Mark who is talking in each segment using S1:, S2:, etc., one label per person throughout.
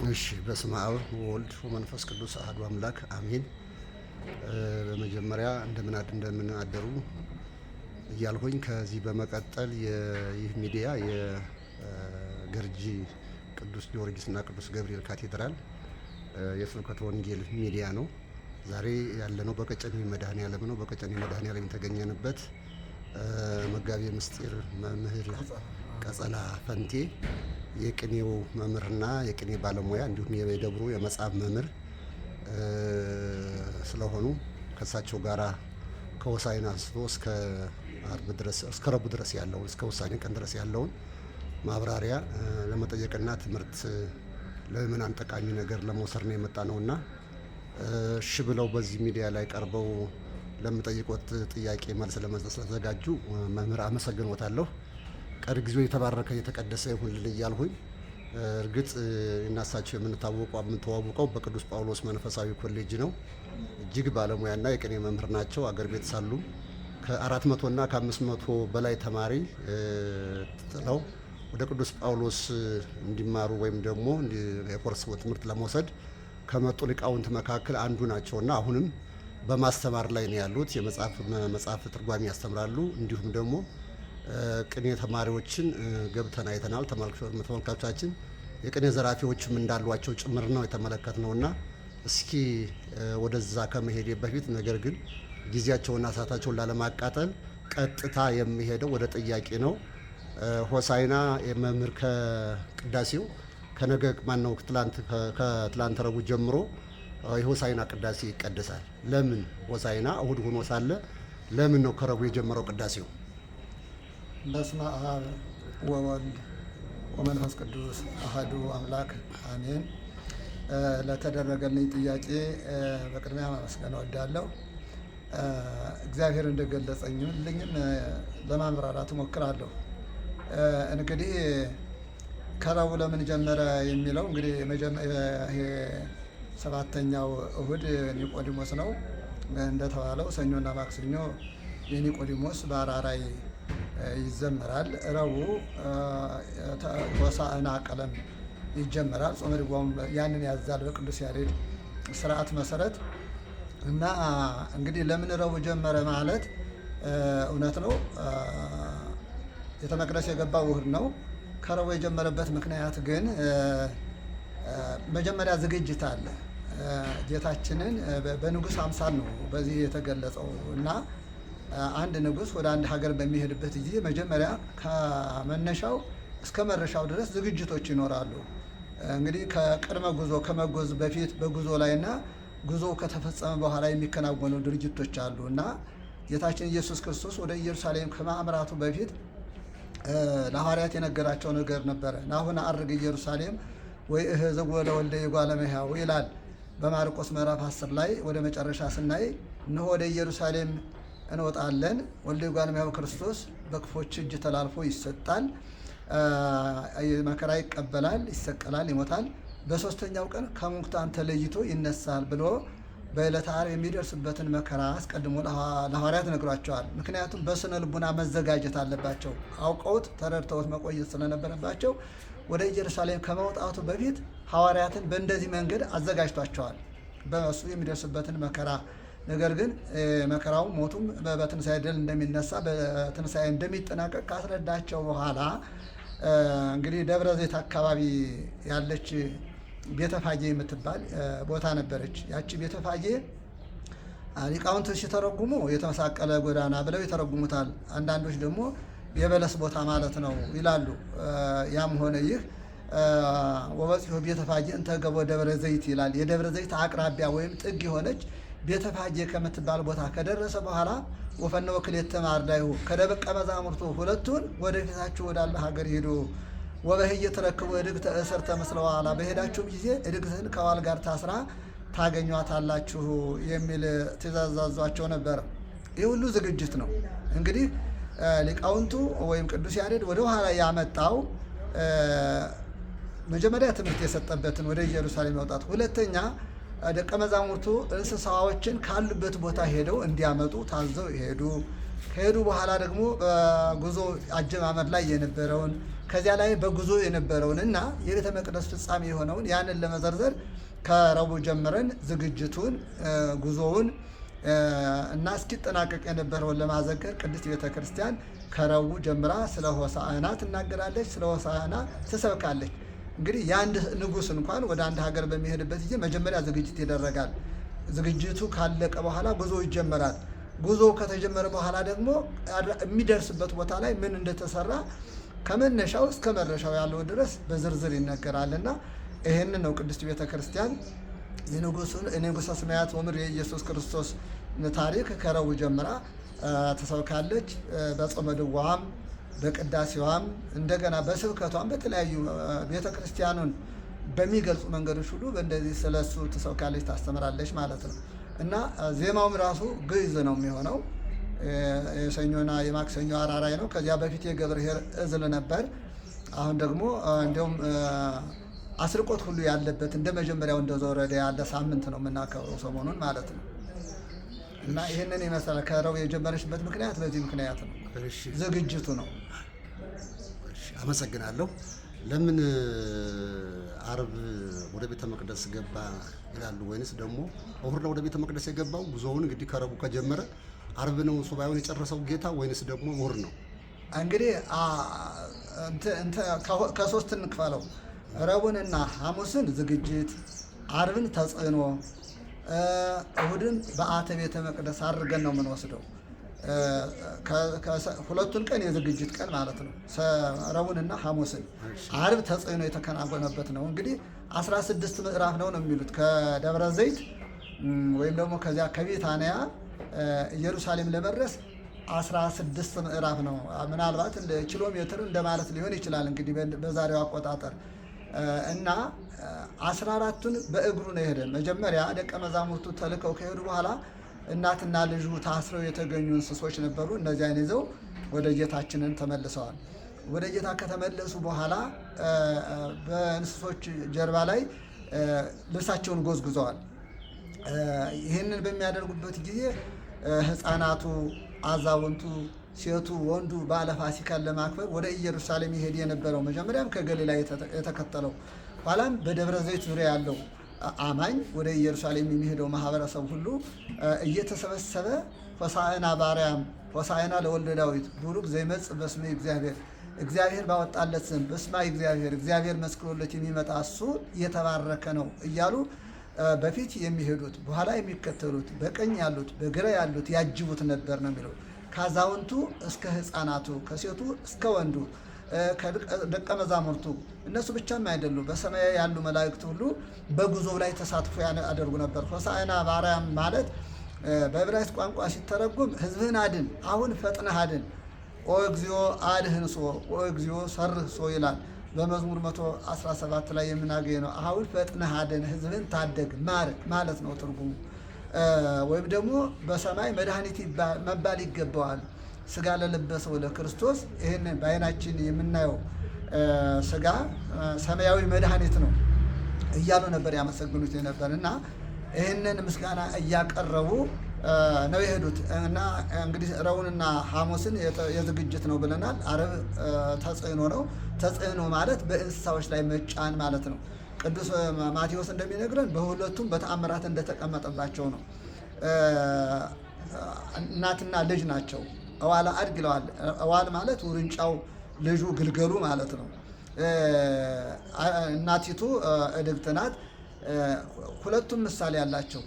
S1: እሺ በስመ አብ ወወልድ ወመንፈስ ቅዱስ አሐዱ አምላክ አሜን። በመጀመሪያ እንደምን አደሩ እያልኩኝ ከዚህ በመቀጠል ይህ ሚዲያ የገርጂ ቅዱስ ጊዮርጊስ እና ቅዱስ ገብርኤል ካቴድራል የስብከተ ወንጌል ሚዲያ ነው። ዛሬ ያለነው በቀጨኔ መድኃኔዓለም ነው። በቀጨኔ መድኃኔዓለም የተገኘንበት መጋቤ ምስጢር መምህር ቀጸላ ፈንቴ የቅኔው መምህርና የቅኔ ባለሙያ እንዲሁም የደብሩ የመጽሐፍ መምህር ስለሆኑ ከእሳቸው ጋራ ከሆሳዕና አንስቶ እስከ ዓርብ ድረስ እስከ ረቡዕ ድረስ ያለውን እስከ ውሳኔ ቀን ድረስ ያለውን ማብራሪያ ለመጠየቅና ትምህርት ለምእመናን ጠቃሚ ነገር ለመውሰድ ነው የመጣ ነውና እሺ ብለው በዚህ ሚዲያ ላይ ቀርበው ለምጠይቁት ጥያቄ መልስ ለመስጠት ስለተዘጋጁ መምህር አመሰግኖታለሁ። ቀሪ ጊዜው የተባረከ የተቀደሰ ይሁንልን እያልሁኝ እርግጥ እናሳቸው የምንተዋወቀው በቅዱስ ጳውሎስ መንፈሳዊ ኮሌጅ ነው። እጅግ ባለሙያና የቅኔ መምህር ናቸው። አገር ቤት ሳሉ ከ400 እና ከ500 በላይ ተማሪ ጥለው ወደ ቅዱስ ጳውሎስ እንዲማሩ ወይም ደግሞ የኮርስ ትምህርት ለመውሰድ ከመጡ ሊቃውንት መካከል አንዱ ናቸውና አሁንም በማስተማር ላይ ነው ያሉት። የመጽሐፍ ትርጓሜ ያስተምራሉ። እንዲሁም ደግሞ ቅኔ ተማሪዎችን ገብተን አይተናል። ተመልካቾቻችን የቅኔ ዘራፊዎችም እንዳሏቸው ጭምር ነው የተመለከትነውና እስኪ ወደዛ ከመሄድ በፊት ነገር ግን ጊዜያቸውና ሰዓታቸውን ላለማቃጠል ቀጥታ የሚሄደው ወደ ጥያቄ ነው። ሆሳዕና የመምህር ከቅዳሴው ከነገ ማነው ከትላንት ረቡዕ ጀምሮ የሆሳዕና ቅዳሴ ይቀደሳል። ለምን ሆሳዕና እሁድ ሆኖ ሳለ ለምን ነው ከረቡዕ የጀመረው ቅዳሴው?
S2: በስመ አብ ወወልድ ወመንፈስ ቅዱስ አሐዱ አምላክ አሜን። ለተደረገልኝ ጥያቄ በቅድሚያ ማመስገን እወዳለሁ። እግዚአብሔር እንደገለጸኝልኝም ለማብራራት እሞክራለሁ። እንግዲህ ከረቡዕ ለምን ጀመረ የሚለው እንግዲህ ይሄ ሰባተኛው እሁድ ኒቆዲሞስ ነው እንደተባለው ሰኞና ማክሰኞ የኒቆዲሞስ በአራራይ ይዘመራል። ረቡዕ ሆሳዕና ቀለም ይጀመራል። ጾመ ድጓውም ያንን ያዛል በቅዱስ ያሬድ ስርዓት መሰረት እና እንግዲህ ለምን ረቡዕ ጀመረ ማለት እውነት ነው። ቤተ መቅደስ የገባው እሁድ ነው። ከረቡዕ የጀመረበት ምክንያት ግን መጀመሪያ ዝግጅት አለ። ጌታችንን በንጉሥ አምሳል ነው በዚህ የተገለጸው እና አንድ ንጉሥ ወደ አንድ ሀገር በሚሄድበት ጊዜ መጀመሪያ ከመነሻው እስከ መድረሻው ድረስ ዝግጅቶች ይኖራሉ። እንግዲህ ከቅድመ ጉዞ ከመጓዝ በፊት በጉዞ ላይና ጉዞ ከተፈጸመ በኋላ የሚከናወኑ ድርጊቶች አሉ እና ጌታችን ኢየሱስ ክርስቶስ ወደ ኢየሩሳሌም ከማምራቱ በፊት ለሐዋርያት የነገራቸው ነገር ነበረ። ናሁ ነዐርግ ኢየሩሳሌም ወይ እህዝብ ለወልደ እጓለ እመሕያው ይላል በማርቆስ ምዕራፍ 10 ላይ ወደ መጨረሻ ስናይ እነሆ ወደ ኢየሩሳሌም እንወጣለን፣ ወልደ እጓለ እመሕያው ክርስቶስ በክፎች እጅ ተላልፎ ይሰጣል፣ መከራ ይቀበላል፣ ይሰቀላል፣ ይሞታል፣ በሶስተኛው ቀን ከሙታን ተለይቶ ይነሳል ብሎ በዕለተ ዓርብ የሚደርስበትን መከራ አስቀድሞ ለሐዋርያት ነግሯቸዋል። ምክንያቱም በስነ ልቡና መዘጋጀት አለባቸው። አውቀውት ተረድተውት መቆየት ስለነበረባቸው ወደ ኢየሩሳሌም ከመውጣቱ በፊት ሐዋርያትን በእንደዚህ መንገድ አዘጋጅቷቸዋል፣ በእሱ የሚደርስበትን መከራ። ነገር ግን መከራው ሞቱም በትንሣኤ ድል እንደሚነሳ በትንሣኤ እንደሚጠናቀቅ ካስረዳቸው በኋላ እንግዲህ ደብረ ዘይት አካባቢ ያለች ቤተፋጌ የምትባል ቦታ ነበረች። ያቺ ቤተፋጌ ሊቃውንት ሲተረጉሙ የተመሳቀለ ጎዳና ብለው ይተረጉሙታል። አንዳንዶች ደግሞ የበለስ ቦታ ማለት ነው ይላሉ። ያም ሆነ ይህ ወበጽሖ ቤተፋጌ እንተ ገቦ ደብረ ዘይት ይላል። የደብረ ዘይት አቅራቢያ ወይም ጥግ የሆነች ቤተፋጌ ከምትባል ቦታ ከደረሰ በኋላ ወፈነወ ክልኤተ ማርዳይሁ ከደቀ መዛሙርቱ ሁለቱን ወደፊታችሁ ወዳለ ሀገር ሄዱ ወበህየ ተረክቦ እድግተ እሰርተ ምስለ ዋላ በሄዳችሁም ጊዜ እድግትን ከዋል ጋር ታስራ ታገኟታላችሁ የሚል ትእዛዝ አዟቸው ነበር። ይህ ሁሉ ዝግጅት ነው። እንግዲህ ሊቃውንቱ ወይም ቅዱስ ያሬድ ወደ ኋላ ያመጣው መጀመሪያ ትምህርት የሰጠበትን ወደ ኢየሩሳሌም መውጣት፣ ሁለተኛ ደቀ መዛሙርቱ እንስሳዎችን ካሉበት ቦታ ሄደው እንዲያመጡ ታዘው ይሄዱ፣ ከሄዱ በኋላ ደግሞ በጉዞ አጀማመር ላይ የነበረውን ከዚያ ላይ በጉዞ የነበረውን እና የቤተ መቅደስ ፍጻሜ የሆነውን ያንን ለመዘርዘር ከረቡዕ ጀምረን ዝግጅቱን ጉዞውን እና እስኪጠናቀቅ የነበረውን ለማዘገር ቅድስት ቤተ ክርስቲያን ከረቡዕ ጀምራ ስለ ሆሳዕና ትናገራለች፣ ስለ ሆሳዕና ትሰብካለች። እንግዲህ የአንድ ንጉሥ እንኳን ወደ አንድ ሀገር በሚሄድበት ጊዜ መጀመሪያ ዝግጅት ይደረጋል። ዝግጅቱ ካለቀ በኋላ ጉዞ ይጀመራል። ጉዞ ከተጀመረ በኋላ ደግሞ የሚደርስበት ቦታ ላይ ምን እንደተሰራ ከመነሻው እስከ መድረሻው ያለው ድረስ በዝርዝር ይነገራልና ይህንን ነው ቅድስት ቤተ ክርስቲያን የንጉሠ ሰማያት ወምድር የኢየሱስ ክርስቶስ ታሪክ ከረቡዕ ጀምራ ትሰብካለች። በጾመ ድጓዋም በቅዳሴዋም እንደገና በስብከቷም በተለያዩ ቤተ ክርስቲያኑን በሚገልጹ መንገዶች ሁሉ በእንደዚህ ስለሱ ትሰብካለች፣ ታስተምራለች ማለት ነው እና ዜማውም ራሱ ግዕዝ ነው የሚሆነው። የሰኞና የማክሰኞ አራራይ ነው። ከዚያ በፊት የገብርኄር እዝል ነበር። አሁን ደግሞ እንዲሁም አስርቆት ሁሉ ያለበት እንደ መጀመሪያው እንደዘወረደ ያለ ሳምንት ነው የምናከብረው ሰሞኑን ማለት ነው እና ይህንን ይመስላል። ከረቡዕ የጀመረችበት ምክንያት በዚህ ምክንያት ነው፣ ዝግጅቱ ነው።
S1: አመሰግናለሁ። ለምን አርብ ወደ ቤተ መቅደስ ገባ ይላሉ? ወይንስ ደግሞ እሁድ ነው ወደ ቤተ መቅደስ የገባው? ጉዞውን እንግዲህ ከረቡዕ ከጀመረ አርብ ነው ሱባኤውን የጨረሰው ጌታ ወይንስ ደግሞ እሁድ ነው?
S2: እንግዲህ ከሶስት እንክፈለው። ረቡዕንና ሐሙስን ዝግጅት፣ አርብን ተጽዕኖ፣ እሁድን በዓተ ቤተ መቅደስ አድርገን ነው የምንወስደው። ሁለቱን ቀን የዝግጅት ቀን ማለት ነው፣ ረቡዕንና ሐሙስን። አርብ ተጽዕኖ የተከናወነበት ነው። እንግዲህ 16 ምዕራፍ ነው የሚሉት ከደብረ ዘይት ወይም ደግሞ ከዚያ ከቢታንያ ኢየሩሳሌም ለመድረስ 16 ምዕራፍ ነው። ምናልባት እንደ ኪሎ ሜትር እንደማለት ሊሆን ይችላል እንግዲህ በዛሬው አቆጣጠር እና 14ቱን በእግሩ ነው የሄደ። መጀመሪያ ደቀ መዛሙርቱ ተልከው ከሄዱ በኋላ እናትና ልጁ ታስረው የተገኙ እንስሶች ነበሩ። እነዚያን ይዘው ወደ ጌታችንን ተመልሰዋል። ወደ ጌታ ከተመለሱ በኋላ በእንስሶች ጀርባ ላይ ልብሳቸውን ጎዝጉዘዋል። ይህንን በሚያደርጉበት ጊዜ ሕፃናቱ፣ አዛውንቱ፣ ሴቱ፣ ወንዱ በዓለ ፋሲካን ለማክበር ወደ ኢየሩሳሌም ይሄድ የነበረው መጀመሪያም ከገሊላ የተከተለው ኋላም በደብረ ዘይት ዙሪያ ያለው አማኝ ወደ ኢየሩሳሌም የሚሄደው ማህበረሰብ ሁሉ እየተሰበሰበ ሆሳዕና በአርያም ሆሳዕና ለወልደ ዳዊት ቡሩክ ዘይመጽእ በስመ እግዚአብሔር፣ እግዚአብሔር ባወጣለት ስም በስመ እግዚአብሔር መስክሮለት የሚመጣ እሱ የተባረከ ነው እያሉ በፊት የሚሄዱት በኋላ የሚከተሉት በቀኝ ያሉት በግራ ያሉት ያጅቡት ነበር ነው የሚለው። ከአዛውንቱ እስከ ሕፃናቱ ከሴቱ እስከ ወንዱ ደቀ መዛሙርቱ እነሱ ብቻም አይደሉም፣ በሰማይ ያሉ መላእክት ሁሉ በጉዞው ላይ ተሳትፎ ያደርጉ ነበር። ሆሳዕና በአርያም ማለት በዕብራይስጥ ቋንቋ ሲተረጉም ሕዝብህን አድን፣ አሁን ፈጥነህ አድን፣ ኦ እግዚኦ አድህንሶ ኦ እግዚኦ ሰርህሶ ይላል። በመዝሙር 117 ላይ የምናገኝ ነው። አሁን ፈጥነህ አድን፣ ሕዝብህን ታደግ ማለት ነው ትርጉሙ። ወይም ደግሞ በሰማይ መድኃኒት መባል ይገባዋል ስጋ ለለበሰው ለክርስቶስ። ይህንን በዓይናችን የምናየው ስጋ ሰማያዊ መድኃኒት ነው እያሉ ነበር ያመሰግኑት የነበር እና ይህንን ምስጋና እያቀረቡ ነው የሄዱት እና እንግዲህ ረቡዕንና ሐሙስን የዝግጅት ነው ብለናል። አርብ ተጽዕኖ ነው። ተጽዕኖ ማለት በእንስሳዎች ላይ መጫን ማለት ነው። ቅዱስ ማቴዎስ እንደሚነግረን በሁለቱም በተአምራት እንደተቀመጠባቸው ነው። እናትና ልጅ ናቸው። እዋለ አድግ ይለዋል። እዋል ማለት ውርንጫው፣ ልጁ ግልገሉ ማለት ነው። እናቲቱ እድግት ናት። ሁለቱም ምሳሌ አላቸው።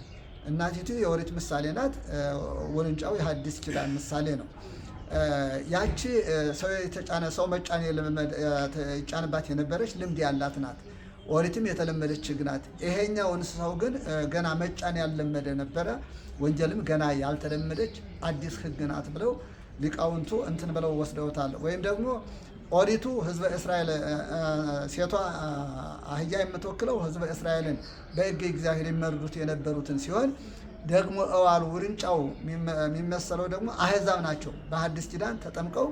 S2: እናቲቱ የኦሪት ምሳሌ ናት። ውርንጫው የሐዲስ ኪዳን ምሳሌ ነው። ያቺ ሰው መጫን ይጫንባት የነበረች ልምድ ያላት ናት። ኦሪትም የተለመደች ሕግ ናት። ይሄኛው እንስሳው ግን ገና መጫን ያልለመደ ነበረ። ወንጀልም ገና ያልተለመደች አዲስ ሕግ ናት ብለው ሊቃውንቱ እንትን ብለው ወስደውታል። ወይም ደግሞ ኦሪቱ ሕዝበ እስራኤል ሴቷ አህያ የምትወክለው ሕዝበ እስራኤልን በሕገ እግዚአብሔር የሚመርዱት የነበሩትን ሲሆን ደግሞ እዋሉ ውርንጫው የሚመሰለው ደግሞ አሕዛብ ናቸው። በሐዲስ ኪዳን ተጠምቀው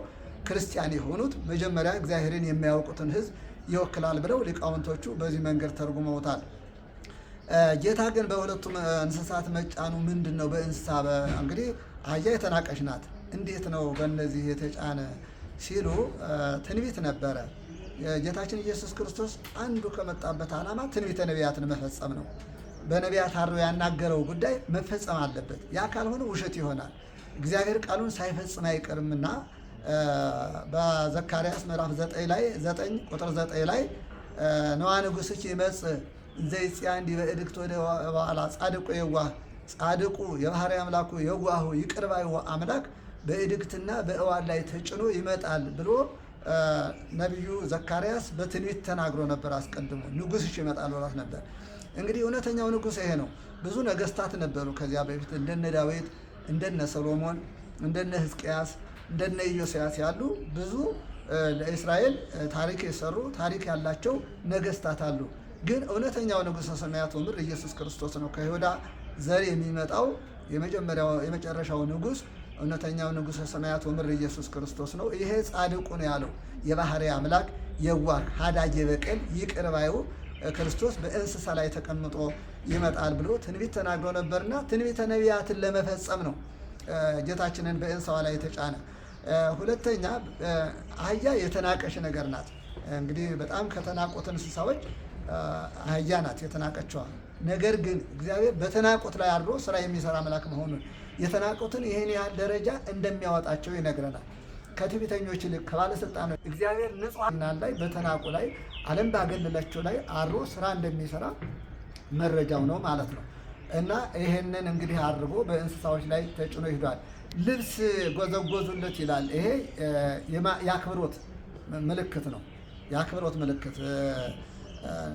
S2: ክርስቲያን የሆኑት መጀመሪያ እግዚአብሔርን የሚያውቁትን ሕዝብ ይወክላል ብለው ሊቃውንቶቹ በዚህ መንገድ ተርጉመውታል። ጌታ ግን በሁለቱም እንስሳት መጫኑ ምንድን ነው? በእንስሳ እንግዲህ አህያ የተናቀች ናት። እንዴት ነው በእነዚህ የተጫነ ሲሉ ትንቢት ነበረ። ጌታችን ኢየሱስ ክርስቶስ አንዱ ከመጣበት ዓላማ ትንቢተ ነቢያትን መፈጸም ነው። በነቢያት አድሮ ያናገረው ጉዳይ መፈጸም አለበት። ያ ካልሆነ ውሸት ይሆናል። እግዚአብሔር ቃሉን ሳይፈጽም አይቀርምና በዘካርያስ ምዕራፍ 9 ቁጥር 9 ላይ ነዋ ንጉሥኪ ይመጽእ እንዘይጽያ እንዲህ በእድግት ወደ በኋላ ጻድቁ የዋህ ጻድቁ የባህርይ አምላኩ የዋሁ ይቅር ባዩ አምላክ በእድግትና በእዋን ላይ ተጭኖ ይመጣል ብሎ ነቢዩ ዘካርያስ በትንቢት ተናግሮ ነበር። አስቀድሞ ንጉሥሽ ይመጣል ብሏት ነበር። እንግዲህ እውነተኛው ንጉሥ ይሄ ነው። ብዙ ነገስታት ነበሩ ከዚያ በፊት እንደነ ዳዊት፣ እንደነ ሰሎሞን፣ እንደነ ሕዝቅያስ፣ እንደነ ኢዮስያስ ያሉ ብዙ ለእስራኤል ታሪክ የሰሩ ታሪክ ያላቸው ነገስታት አሉ። ግን እውነተኛው ንጉሠ ሰማያት ወምድር ኢየሱስ ክርስቶስ ነው። ከይሁዳ ዘር የሚመጣው የመጨረሻው ንጉሥ እውነተኛው ንጉሠ ሰማያት ወምድር ኢየሱስ ክርስቶስ ነው። ይሄ ጻድቁ ነው ያለው የባህርይ አምላክ የዋህ ሀዳጌ በቀል ይቅር ባዩ ክርስቶስ በእንስሳ ላይ ተቀምጦ ይመጣል ብሎ ትንቢት ተናግሮ ነበርና ትንቢተ ነቢያትን ለመፈጸም ነው ጌታችንን በእንስሳዋ ላይ የተጫነ። ሁለተኛ አህያ የተናቀሽ ነገር ናት። እንግዲህ በጣም ከተናቁት እንስሳዎች አህያ ናት የተናቀችዋ። ነገር ግን እግዚአብሔር በተናቁት ላይ አድሮ ስራ የሚሰራ አምላክ መሆኑን የተናቁትን ይህን ያህል ደረጃ እንደሚያወጣቸው ይነግረናል። ከትዕቢተኞች ይልቅ ከባለስልጣኖች እግዚአብሔር ንጹሐን ላይ በተናቁ ላይ ዓለም ባገለላቸው ላይ አድሮ ስራ እንደሚሰራ መረጃው ነው ማለት ነው። እና ይሄንን እንግዲህ አድርጎ በእንስሳዎች ላይ ተጭኖ ይሄዳል። ልብስ ጎዘጎዙለት ይላል። ይሄ የአክብሮት ምልክት ነው። የአክብሮት ምልክት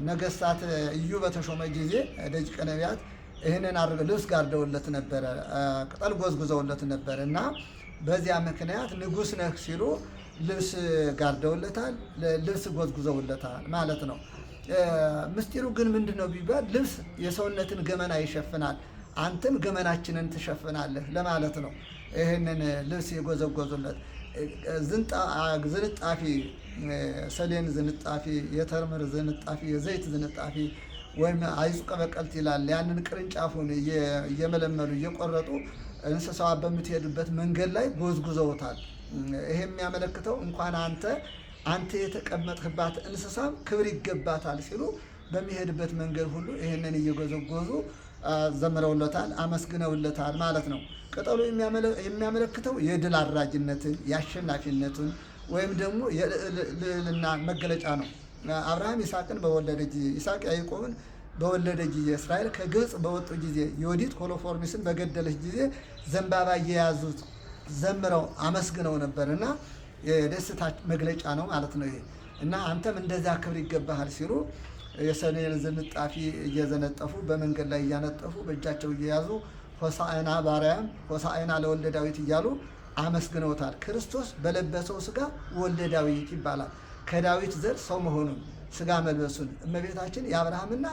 S2: ነገስታት እዩ በተሾመ ጊዜ ደቂቀ ነቢያት ይህንን አድርገው ልብስ ጋርደውለት ነበረ፣ ቅጠል ጎዝጉዘውለት ነበረ እና በዚያ ምክንያት ንጉሥ ነህ ሲሉ ልብስ ጋርደውለታል፣ ልብስ ጎዝጉዘውለታል ማለት ነው። ምስጢሩ ግን ምንድን ነው ቢባል ልብስ የሰውነትን ገመና ይሸፍናል፣ አንተም ገመናችንን ትሸፍናለህ ለማለት ነው። ይህንን ልብስ የጎዘጎዙለት ዝንጣፊ፣ ሰሌን ዝንጣፊ፣ የተምር ዝንጣፊ፣ የዘይት ዝንጣፊ ወይም አይጹቀ በቀልት ይላል። ያንን ቅርንጫፉን እየመለመሉ እየቆረጡ እንስሳዋ በምትሄድበት መንገድ ላይ ጎዝጉዘውታል። ይሄ የሚያመለክተው እንኳን አንተ የተቀመጥህባት እንስሳም ክብር ይገባታል ሲሉ በሚሄድበት መንገድ ሁሉ ይህንን እየጎዘጎዙ ዘምረውለታል፣ አመስግነውለታል ማለት ነው። ቅጠሉ የሚያመለክተው የድል አድራጊነትን የአሸናፊነቱን ወይም ደግሞ የልዕልና መገለጫ ነው። አብርሃም ይስሐቅን በወለደ ጊዜ፣ ይስሐቅ ያዕቆብን በወለደ ጊዜ፣ እስራኤል ከግብፅ በወጡ ጊዜ፣ ዮዲት ኮሎፎርሚስን በገደለች ጊዜ ዘንባባ እየያዙት ዘምረው አመስግነው ነበርና የደስታ መግለጫ ነው ማለት ነው ይሄ። እና አንተም እንደዚያ ክብር ይገባሃል ሲሉ የሰሌን ዝንጣፊ እየዘነጠፉ በመንገድ ላይ እያነጠፉ በእጃቸው እየያዙ ሆሳዕና በአርያም ሆሳዕና ለወልደ ዳዊት እያሉ አመስግነውታል። ክርስቶስ በለበሰው ስጋ ወልደ ዳዊት ይባላል። ከዳዊት ዘር ሰው መሆኑን ስጋ መልበሱን እመቤታችን የአብርሃምና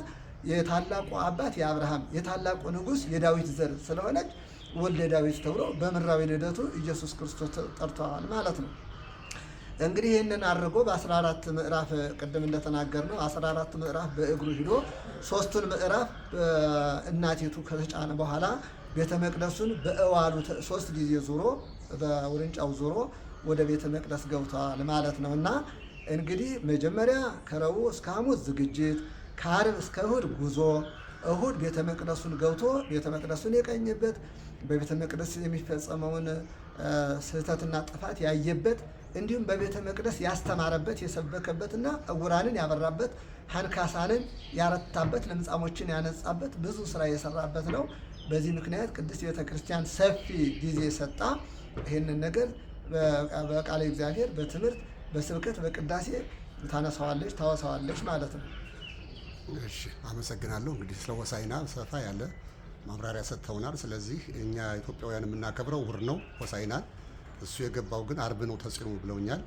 S2: የታላቁ አባት የአብርሃም የታላቁ ንጉሥ የዳዊት ዘር ስለሆነች ወልደ ዳዊት ተብሎ በምድራዊ ልደቱ ኢየሱስ ክርስቶስ ጠርተዋል ማለት ነው። እንግዲህ ይህንን አድርጎ በ14 ምዕራፍ ቅድም እንደተናገርነው 14 ምዕራፍ በእግሩ ሂዶ 3ቱን ምዕራፍ እናቲቱ ከተጫነ በኋላ ቤተ መቅደሱን በእዋሉ 3 ጊዜ ዙሮ በውርንጫው ዙሮ ወደ ቤተ መቅደስ ገብተዋል ማለት ነው። እና እንግዲህ መጀመሪያ ከረቡዕ እስከ ሐሙስ ዝግጅት፣ ከዓርብ እስከ እሁድ ጉዞ፣ እሁድ ቤተ መቅደሱን ገብቶ ቤተ መቅደሱን የቀኘበት በቤተ መቅደስ የሚፈጸመውን ስህተትና ጥፋት ያየበት እንዲሁም በቤተ መቅደስ ያስተማረበት የሰበከበትና ዕውራንን ያበራበት አንካሳንን ያረታበት ለምጻሞችን ያነጻበት ብዙ ስራ የሰራበት ነው። በዚህ ምክንያት ቅድስት ቤተ ክርስቲያን ሰፊ ጊዜ ሰጣ ይህንን ነገር በቃለ እግዚአብሔር በትምህርት በስብከት በቅዳሴ ታነሳዋለች ታወሳዋለች ማለት ነው።
S1: እሺ አመሰግናለሁ። እንግዲህ ስለ ሆሳዕና ሰፋ ያለ ማብራሪያ ሰጥተውናል። ስለዚህ እኛ ኢትዮጵያውያን የምናከብረው እሑድ ነው ሆሳዕናን። እሱ የገባው ግን ዓርብ ነው ተጽዕኖ ብለውኛል።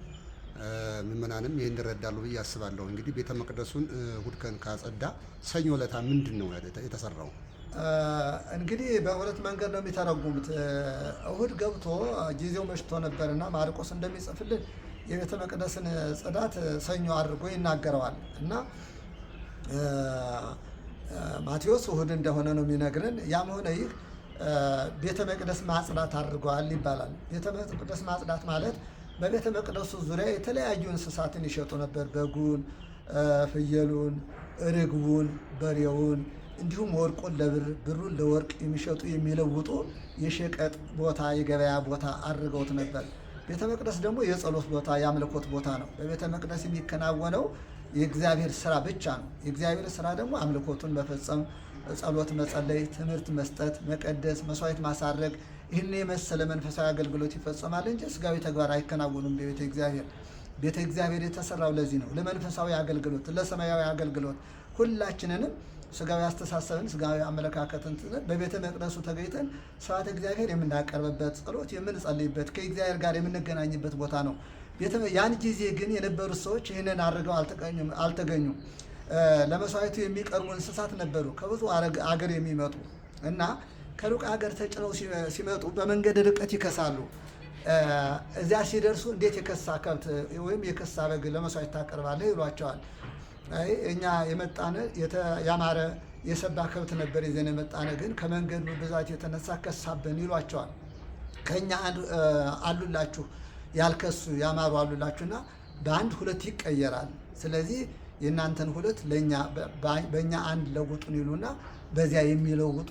S1: ምእመናንም ይህን ይረዳሉ ብዬ አስባለሁ። እንግዲህ ቤተ መቅደሱን እሑድ ቀን ካጸዳ ሰኞ ዕለት ምንድን ነው የተሰራው?
S2: እንግዲህ በሁለት መንገድ ነው የሚተረጉሙት። እሑድ ገብቶ ጊዜው መሽቶ ነበርና ማርቆስ እንደሚጽፍልን የቤተ መቅደስን ጽዳት ሰኞ አድርጎ ይናገረዋል እና ማቴዎስ እሑድ እንደሆነ ነው የሚነግረን። ያም ሆነ ይህ ቤተ መቅደስ ማጽዳት አድርገዋል ይባላል። ቤተ መቅደስ ማጽዳት ማለት በቤተ መቅደሱ ዙሪያ የተለያዩ እንስሳትን ይሸጡ ነበር። በጉን፣ ፍየሉን፣ ርግቡን፣ በሬውን እንዲሁም ወርቁን ለብር ብሩን ለወርቅ የሚሸጡ የሚለውጡ የሸቀጥ ቦታ የገበያ ቦታ አድርገውት ነበር። ቤተ መቅደስ ደግሞ የጸሎት ቦታ የአምልኮት ቦታ ነው። በቤተ መቅደስ የሚከናወነው የእግዚአብሔር ስራ ብቻ ነው። የእግዚአብሔር ስራ ደግሞ አምልኮቱን መፈጸም፣ ጸሎት መጸለይ፣ ትምህርት መስጠት፣ መቀደስ፣ መስዋዕት ማሳረግ ይህን የመሰለ መንፈሳዊ አገልግሎት ይፈጸማል እንጂ ስጋዊ ተግባር አይከናወኑም በቤተ እግዚአብሔር። ቤተ እግዚአብሔር የተሰራው ለዚህ ነው፣ ለመንፈሳዊ አገልግሎት፣ ለሰማያዊ አገልግሎት። ሁላችንንም ስጋዊ አስተሳሰብን ስጋዊ አመለካከትን በቤተ መቅደሱ ተገኝተን ስብሐተ እግዚአብሔር የምናቀርብበት፣ ጸሎት የምንጸልይበት፣ ከእግዚአብሔር ጋር የምንገናኝበት ቦታ ነው። ያን ጊዜ ግን የነበሩት ሰዎች ይህንን አድርገው አልተገኙም። ለመስዋዕቱ የሚቀርቡ እንስሳት ነበሩ ከብዙ አገር የሚመጡ እና ከሩቅ አገር ተጭነው ሲመጡ በመንገድ ርቀት ይከሳሉ። እዚያ ሲደርሱ እንዴት የከሳ ከብት ወይም የከሳ በግ ለመስዋዕት ታቀርባለህ ይሏቸዋል። እኛ የመጣነ ያማረ የሰባ ከብት ነበር ይዘን የመጣነ፣ ግን ከመንገዱ ብዛት የተነሳ ከሳብን ይሏቸዋል። ከእኛ አሉላችሁ ያልከሱ ያማሩ አሉላችሁና በአንድ ሁለት ይቀየራል። ስለዚህ የእናንተን ሁለት ለእኛ በእኛ አንድ ለውጡን ይሉና በዚያ የሚለውጡ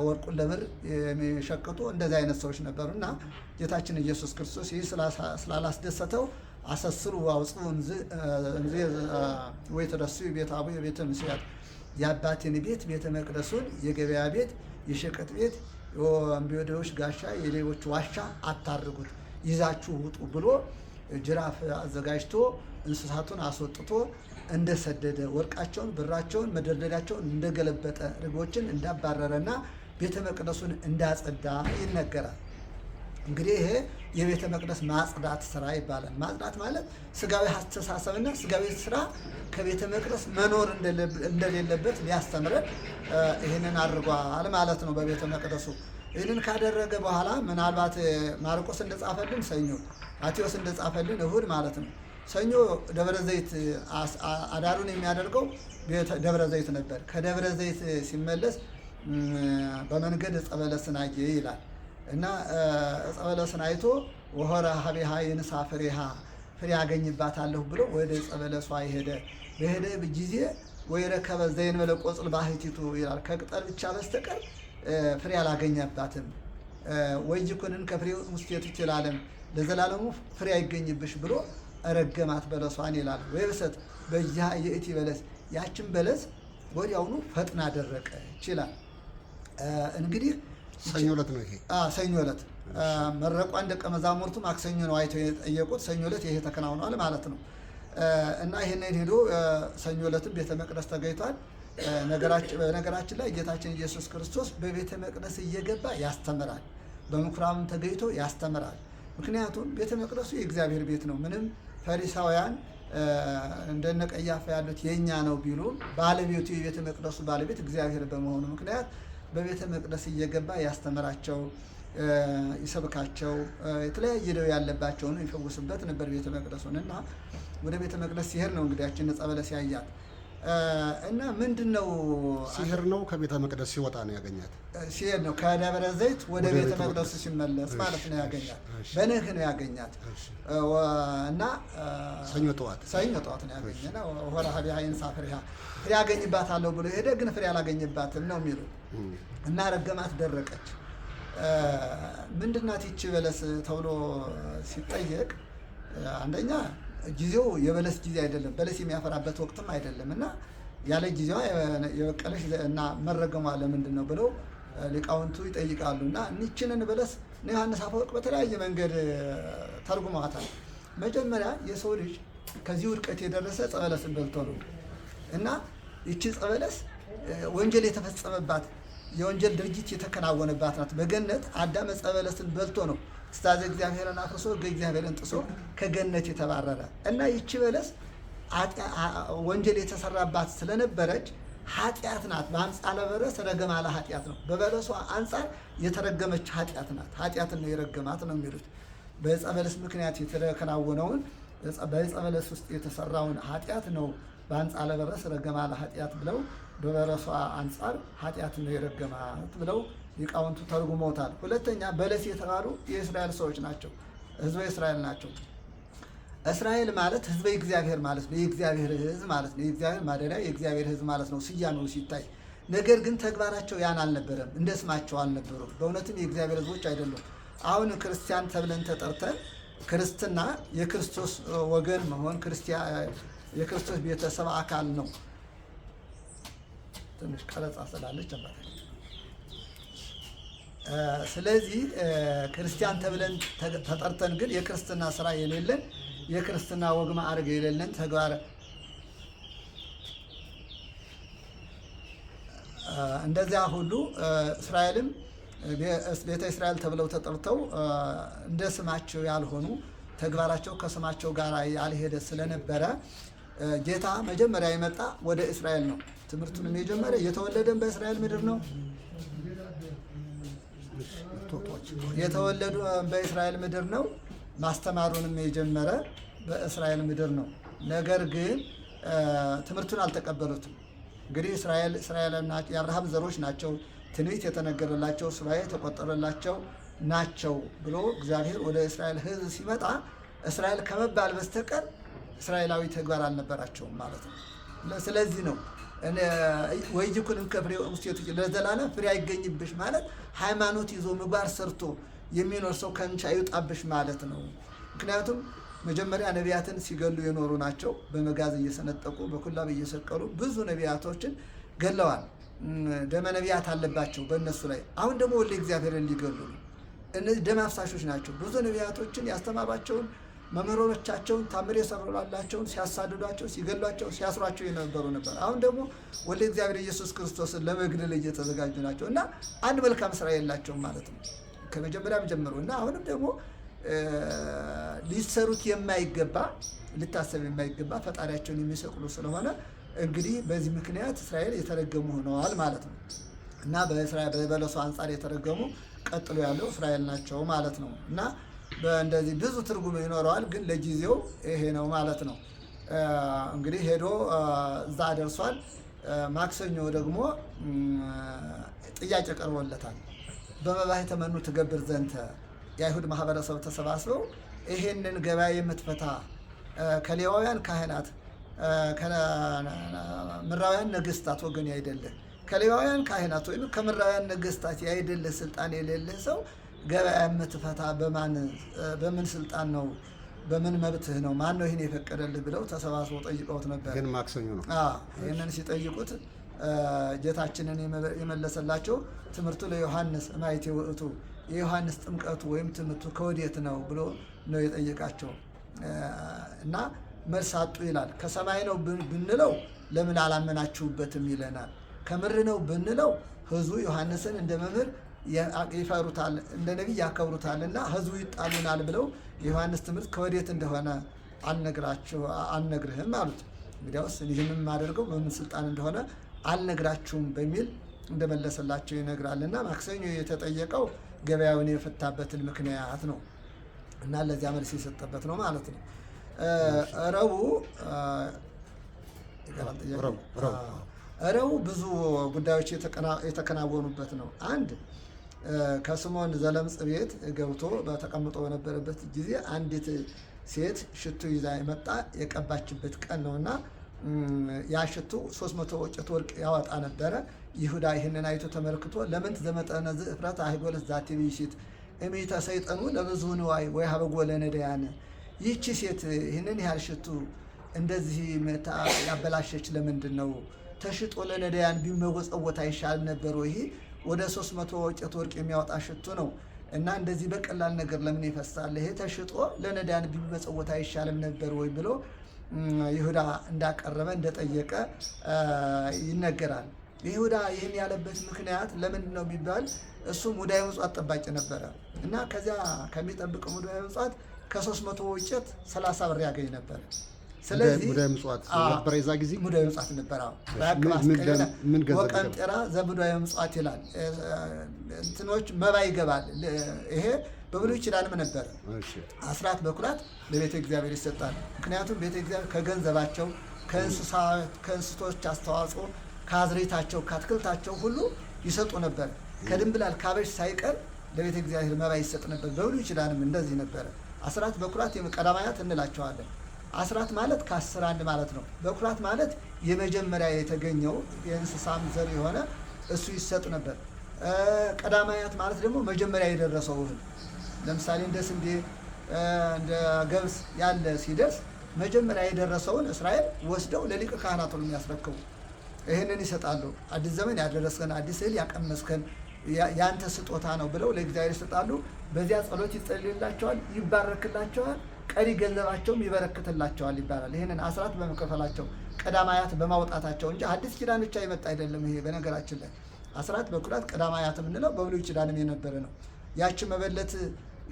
S2: ወርቁን ለብር የሚሸቅጡ እንደዚህ አይነት ሰዎች ነበሩ እና ጌታችን ኢየሱስ ክርስቶስ ይህ ስላላስደሰተው አሰስሩ አውጽኡ ወይ ተደሱ ቤት አቡ የቤተ ምስያት የአባቴን ቤት ቤተ መቅደሱን የገበያ ቤት የሸቀጥ ቤት የወንበዴዎች ጋሻ የሌቦች ዋሻ አታርጉት ይዛችሁ ውጡ ብሎ ጅራፍ አዘጋጅቶ እንስሳቱን አስወጥቶ እንደሰደደ ወርቃቸውን ብራቸውን መደርደሪያቸውን እንደገለበጠ ርግቦችን እንዳባረረና ቤተ መቅደሱን እንዳጸዳ ይነገራል። እንግዲህ ይሄ የቤተ መቅደስ ማጽዳት ስራ ይባላል። ማጽዳት ማለት ስጋዊ አስተሳሰብና ስጋዊ ስራ ከቤተ መቅደስ መኖር እንደሌለበት ሊያስተምረን ይህንን አድርጓል ማለት ነው። በቤተ መቅደሱ ይህንን ካደረገ በኋላ ምናልባት ማርቆስ እንደጻፈልን ሰኞ፣ ማቴዎስ እንደጻፈልን እሁድ ማለት ነው። ሰኞ ደብረ ዘይት አዳሩን የሚያደርገው ደብረ ዘይት ነበር። ከደብረ ዘይት ሲመለስ በመንገድ ዕፀ በለስን አየ ይላል እና ዕፀ በለስን አይቶ ወሆረ ሀቤሃ የንሳ ፍሬሃ ፍሬ ያገኝባታለሁ ብሎ ወደ ዕፀ በለሷ ሄደ። በሄደ ጊዜ ወይረከበ ዘእንበለ ቆጽል ባሕቲቱ ይላል። ከቅጠል ብቻ በስተቀር ፍሬ አላገኘባትም። ወይኩንን ከፍሬው ውስቴቱ ይላለም ለዘላለሙ ፍሬ አይገኝብሽ ብሎ ረገማት በለሷን ይላል። ወይብሰት በያ የእቲ በለስ ያችን በለስ ወዲያውኑ ፈጥና ደረቀች ይላል። እንግዲህ
S1: ሰኞ ዕለት ነው ይሄ።
S2: ሰኞ ዕለት መረቋን ደቀ መዛሙርቱ ማክሰኞ ነው አይተው የጠየቁት። ሰኞ ዕለት ይሄ ተከናውኗል ማለት ነው እና ይሄንን ሄዶ ሰኞ ዕለትም ቤተ መቅደስ ተገኝቷል። በነገራችን ላይ ጌታችን ኢየሱስ ክርስቶስ በቤተ መቅደስ እየገባ ያስተምራል፣ በምኩራብም ተገኝቶ ያስተምራል። ምክንያቱም ቤተ መቅደሱ የእግዚአብሔር ቤት ነው። ምንም ፈሪሳውያን እንደነ ቀያፋ ያሉት የኛ ነው ቢሉም ባለቤቱ የቤተ መቅደሱ ባለቤት እግዚአብሔር በመሆኑ ምክንያት በቤተ መቅደስ እየገባ ያስተምራቸው፣ ይሰብካቸው፣ የተለያየ ደዌ ያለባቸውን ይፈውስበት ነበር ቤተ መቅደሱን እና ወደ ቤተ መቅደስ ሲሄድ ነው እንግዲህ ያችን ዕፀ በለስ ያያት እና ምንድን ነው
S1: ሲሄድ ነው ከቤተ መቅደስ ሲወጣ ነው ያገኛት።
S2: ሲሄድ ነው ከደብረ ዘይት ወደ ቤተ መቅደሱ ሲመለስ ማለት ነው ያገኛት። በነግህ ነው ያገኛት እና
S1: ሰኞ ጠዋት
S2: ነው ያገኘና ወራ ሀቢያ ይንሳ ፍሬሃ ፍሬ ያገኝባታለሁ ብሎ ሄደ፣ ግን ፍሬ አላገኝባትም ነው የሚሉ እና ረገማት፣ ደረቀች። ምንድናት ይቺ በለስ ተብሎ ሲጠየቅ አንደኛ ጊዜው የበለስ ጊዜ አይደለም፣ በለስ የሚያፈራበት ወቅትም አይደለም እና ያለ ጊዜዋ የበቀለች እና መረገሟ ለምንድን ነው ብለው ሊቃውንቱ ይጠይቃሉ። እና እኒችንን በለስ ዮሐንስ አፈወርቅ በተለያየ መንገድ ተርጉሟታል። መጀመሪያ የሰው ልጅ ከዚህ ውድቀት የደረሰ ዕፀ በለስን በልቶ ነው እና ይቺ ዕፀ በለስ ወንጀል የተፈጸመባት የወንጀል ድርጊት የተከናወነባት ናት። በገነት አዳም ዕፀ በለስን በልቶ ነው ትእዛዘ እግዚአብሔርን አፍርሶ ሕገ እግዚአብሔርን ጥሶ ከገነት የተባረረ እና ይቺ በለስ ወንጀል የተሰራባት ስለነበረች ኃጢአት ናት። በአምሳለ በለስ ረገማ ለኃጢአት ነው። በበለሷ አንጻር የተረገመች ኃጢአት ናት። ኃጢአትን ነው የረገማት ነው የሚሉት። በዕፀ በለስ ምክንያት የተከናወነውን በዕፀ በለስ ውስጥ የተሰራውን ኃጢአት ነው በአምሳለ በለስ ረገማ ለኃጢአት ብለው በበለሷ አንጻር ኃጢአትን ነው የረገማት ብለው ሊቃውንቱ ተርጉመውታል። ሁለተኛ በለስ የተባሉ የእስራኤል ሰዎች ናቸው፣ ህዝበ እስራኤል ናቸው። እስራኤል ማለት ህዝበ እግዚአብሔር ማለት ነው፣ የእግዚአብሔር ህዝብ ማለት ነው፣ የእግዚአብሔር ማደሪያ የእግዚአብሔር ህዝብ ማለት ነው ስያሜው ሲታይ። ነገር ግን ተግባራቸው ያን አልነበረም፣ እንደ ስማቸው አልነበሩም። በእውነትም የእግዚአብሔር ህዝቦች አይደሉም። አሁን ክርስቲያን ተብለን ተጠርተን ክርስትና የክርስቶስ ወገን መሆን የክርስቶስ ቤተሰብ አካል ነው። ትንሽ ቀረጻ ስላለች ስለዚህ ክርስቲያን ተብለን ተጠርተን ግን የክርስትና ስራ የሌለን የክርስትና ወግ ማዕረግ የሌለን ተግባር እንደዚያ ሁሉ እስራኤልም ቤተ እስራኤል ተብለው ተጠርተው እንደ ስማቸው ያልሆኑ ተግባራቸው ከስማቸው ጋር ያልሄደ ስለነበረ ጌታ መጀመሪያ የመጣ ወደ እስራኤል ነው። ትምህርቱንም የጀመረ የተወለደን በእስራኤል ምድር ነው። የተወለዱ በእስራኤል ምድር ነው። ማስተማሩንም የጀመረ በእስራኤል ምድር ነው። ነገር ግን ትምህርቱን አልተቀበሉትም። እንግዲህ እስራኤልና የአብርሃም ዘሮች ናቸው፣ ትንቢት የተነገረላቸው ሱባዔ የተቆጠረላቸው ናቸው ብሎ እግዚአብሔር ወደ እስራኤል ሕዝብ ሲመጣ እስራኤል ከመባል በስተቀር እስራኤላዊ ተግባር አልነበራቸውም ማለት ነው። ስለዚህ ነው ወይጅኩን ከፍሬ ውስጤቱ ለዘላለም ፍሬ አይገኝብሽ ማለት ሃይማኖት ይዞ ምግባር ሰርቶ የሚኖር ሰው ከንቻ ይውጣብሽ ማለት ነው። ምክንያቱም መጀመሪያ ነቢያትን ሲገሉ የኖሩ ናቸው። በመጋዝ እየሰነጠቁ በኩላብ እየሰቀሉ ብዙ ነቢያቶችን ገለዋል። ደመ ነቢያት አለባቸው በእነሱ ላይ። አሁን ደግሞ ወደ እግዚአብሔርን ሊገሉ ነው። እነዚህ ደም አፍሳሾች ናቸው። ብዙ ነቢያቶችን ያስተማሯቸውን መምህሮቻቸውን ታምር የሰሩላቸውን ሲያሳድዷቸው፣ ሲገሏቸው፣ ሲያስሯቸው የነበሩ ነበር። አሁን ደግሞ ወደ እግዚአብሔር ኢየሱስ ክርስቶስን ለመግደል እየተዘጋጁ ናቸው እና አንድ መልካም ስራ የላቸውም ማለት ነው ከመጀመሪያም ጀምሮ እና አሁንም ደግሞ ሊሰሩት የማይገባ ሊታሰብ የማይገባ ፈጣሪያቸውን የሚሰቅሉ ስለሆነ እንግዲህ በዚህ ምክንያት እስራኤል የተረገሙ ሆነዋል ማለት ነው እና በበለሱ አንጻር የተረገሙ ቀጥሎ ያለው እስራኤል ናቸው ማለት ነው እና በእንደዚህ ብዙ ትርጉም ይኖረዋል፣ ግን ለጊዜው ይሄ ነው ማለት ነው። እንግዲህ ሄዶ እዛ ደርሷል። ማክሰኞ ደግሞ ጥያቄ ቀርቦለታል። በመባህ ተመኑ ትገብር ዘንተ የአይሁድ ማህበረሰብ ተሰባስበው ይሄንን ገበያ የምትፈታ ከሌዋውያን ካህናት ከምራውያን ነገስታት ወገን ያይደለ ከሌዋውያን ካህናት ወይም ከምራውያን ነገስታት ያይደለ ስልጣን የሌለ ሰው ገበያ የምትፈታ በምን ስልጣን ነው? በምን መብትህ ነው? ማን ነው ይህን የፈቀደልህ? ብለው ተሰባስበው ጠይቀውት ነበር።
S1: ግን ማክሰኞ ነው።
S2: ይህንን ሲጠይቁት ጌታችንን የመለሰላቸው ትምህርቱ ለዮሐንስ ማይቴ ውእቱ የዮሐንስ ጥምቀቱ ወይም ትምህርቱ ከወዴት ነው ብሎ ነው የጠየቃቸው እና መልስ አጡ ይላል። ከሰማይ ነው ብንለው ለምን አላመናችሁበትም ይለናል። ከምር ነው ብንለው ህዝቡ ዮሐንስን እንደ መምህር ይፈሩታል፣ እንደ ነቢይ ያከብሩታል እና ህዝቡ ይጣሉናል ብለው የዮሐንስ ትምህርት ከወዴት እንደሆነ አልነግርህም አሉት። እንግዲያውስ ይህንም የማደርገው በምን ስልጣን እንደሆነ አልነግራችሁም በሚል እንደመለሰላቸው ይነግራል እና ማክሰኞ የተጠየቀው ገበያውን የፈታበትን ምክንያት ነው እና ለዚያ መልስ የሰጠበት ነው ማለት ነው። ረቡዕ ብዙ ጉዳዮች የተከናወኑበት ነው። አንድ ከስምዖን ዘለምጽ ቤት ገብቶ በተቀምጦ በነበረበት ጊዜ አንዲት ሴት ሽቱ ይዛ የመጣ የቀባችበት ቀን ነውና ያ ሽቱ 300 ወቄት ወርቅ ያወጣ ነበረ። ይሁዳ ይህንን አይቶ ተመልክቶ ለምን ዘመጠነ ዝእፍረት አይጎለስ ዛቲ ብእሲት እሚተ ሰይጠኑ ለብዙ ንዋይ ወይ ሀበጎ ለነዳያን፣ ይህቺ ሴት ይህንን ያህል ሽቱ እንደዚህ ያበላሸች ለምንድን ነው? ተሽጦ ለነዳያን ቢመወጸወት አይሻል ነበር ወይ? ወደ 300 ወቄት ወርቅ የሚያወጣ ሽቱ ነው እና እንደዚህ በቀላል ነገር ለምን ይፈሳል? ይሄ ተሽጦ ለነዳያን ቢመጸወት አይሻልም ነበር ወይ ብሎ ይሁዳ እንዳቀረበ እንደጠየቀ ይነገራል። ይሁዳ ይህን ያለበት ምክንያት ለምንድን ነው ቢባል እሱ ሙዳየ ምጽዋት ጠባቂ ነበረ እና ከዚያ ከሚጠብቀው ሙዳየ ምጽዋት ከ300 ወቄት 30 ብር ያገኝ ነበር። ስለዚህ
S1: ሙዳየ ምጽዋት ነበር የዛ ጊዜ
S2: ሙዳየ ምጽዋት ነበር። ወቀንጤራ ዘሙዳየ ምጽዋት ይላል። እንትኖች መባ ይገባል። ይሄ በብሉይ ኪዳንም ነበር። አስራት በኩራት ለቤተ እግዚአብሔር ይሰጣል። ምክንያቱም ቤተ እግዚአብሔር ከገንዘባቸው ከእንስቶች አስተዋጽኦ ከአዝሬታቸው ከአትክልታቸው ሁሉ ይሰጡ ነበር። ከድንብላል ካበሽ ሳይቀር ለቤተ እግዚአብሔር መባ ይሰጥ ነበር። በብሉይ ኪዳንም እንደዚህ ነበረ። አስራት በኩራት ቀዳማያት እንላቸዋለን። አስራት ማለት ከ10 አንድ ማለት ነው። በኩራት ማለት የመጀመሪያ የተገኘው የእንስሳም ዘር የሆነ እሱ ይሰጥ ነበር። ቀዳማያት ማለት ደግሞ መጀመሪያ የደረሰው እህል ለምሳሌ እንደ ስንዴ እንደ ገብስ ያለ ሲደርስ መጀመሪያ የደረሰውን እስራኤል ወስደው ለሊቀ ካህናቱ ነው የሚያስረክቡ። ይህንን ይሰጣሉ። አዲስ ዘመን ያደረስከን፣ አዲስ እህል ያቀመስከን ያንተ ስጦታ ነው ብለው ለእግዚአብሔር ይሰጣሉ። በዚያ ጸሎት ይጸልይላቸዋል፣ ይባረክላቸዋል፣ ቀሪ ገንዘባቸውም ይበረክትላቸዋል ይባላል። ይህንን አስራት በመከፈላቸው ቀዳማያት በማውጣታቸው እንጂ አዲስ ኪዳን ብቻ ይመጣ አይደለም። ይሄ በነገራችን ላይ አስራት በኩራት ቀዳማያት የምንለው በብሉይ ኪዳንም የነበረ ነው። ያቺ መበለት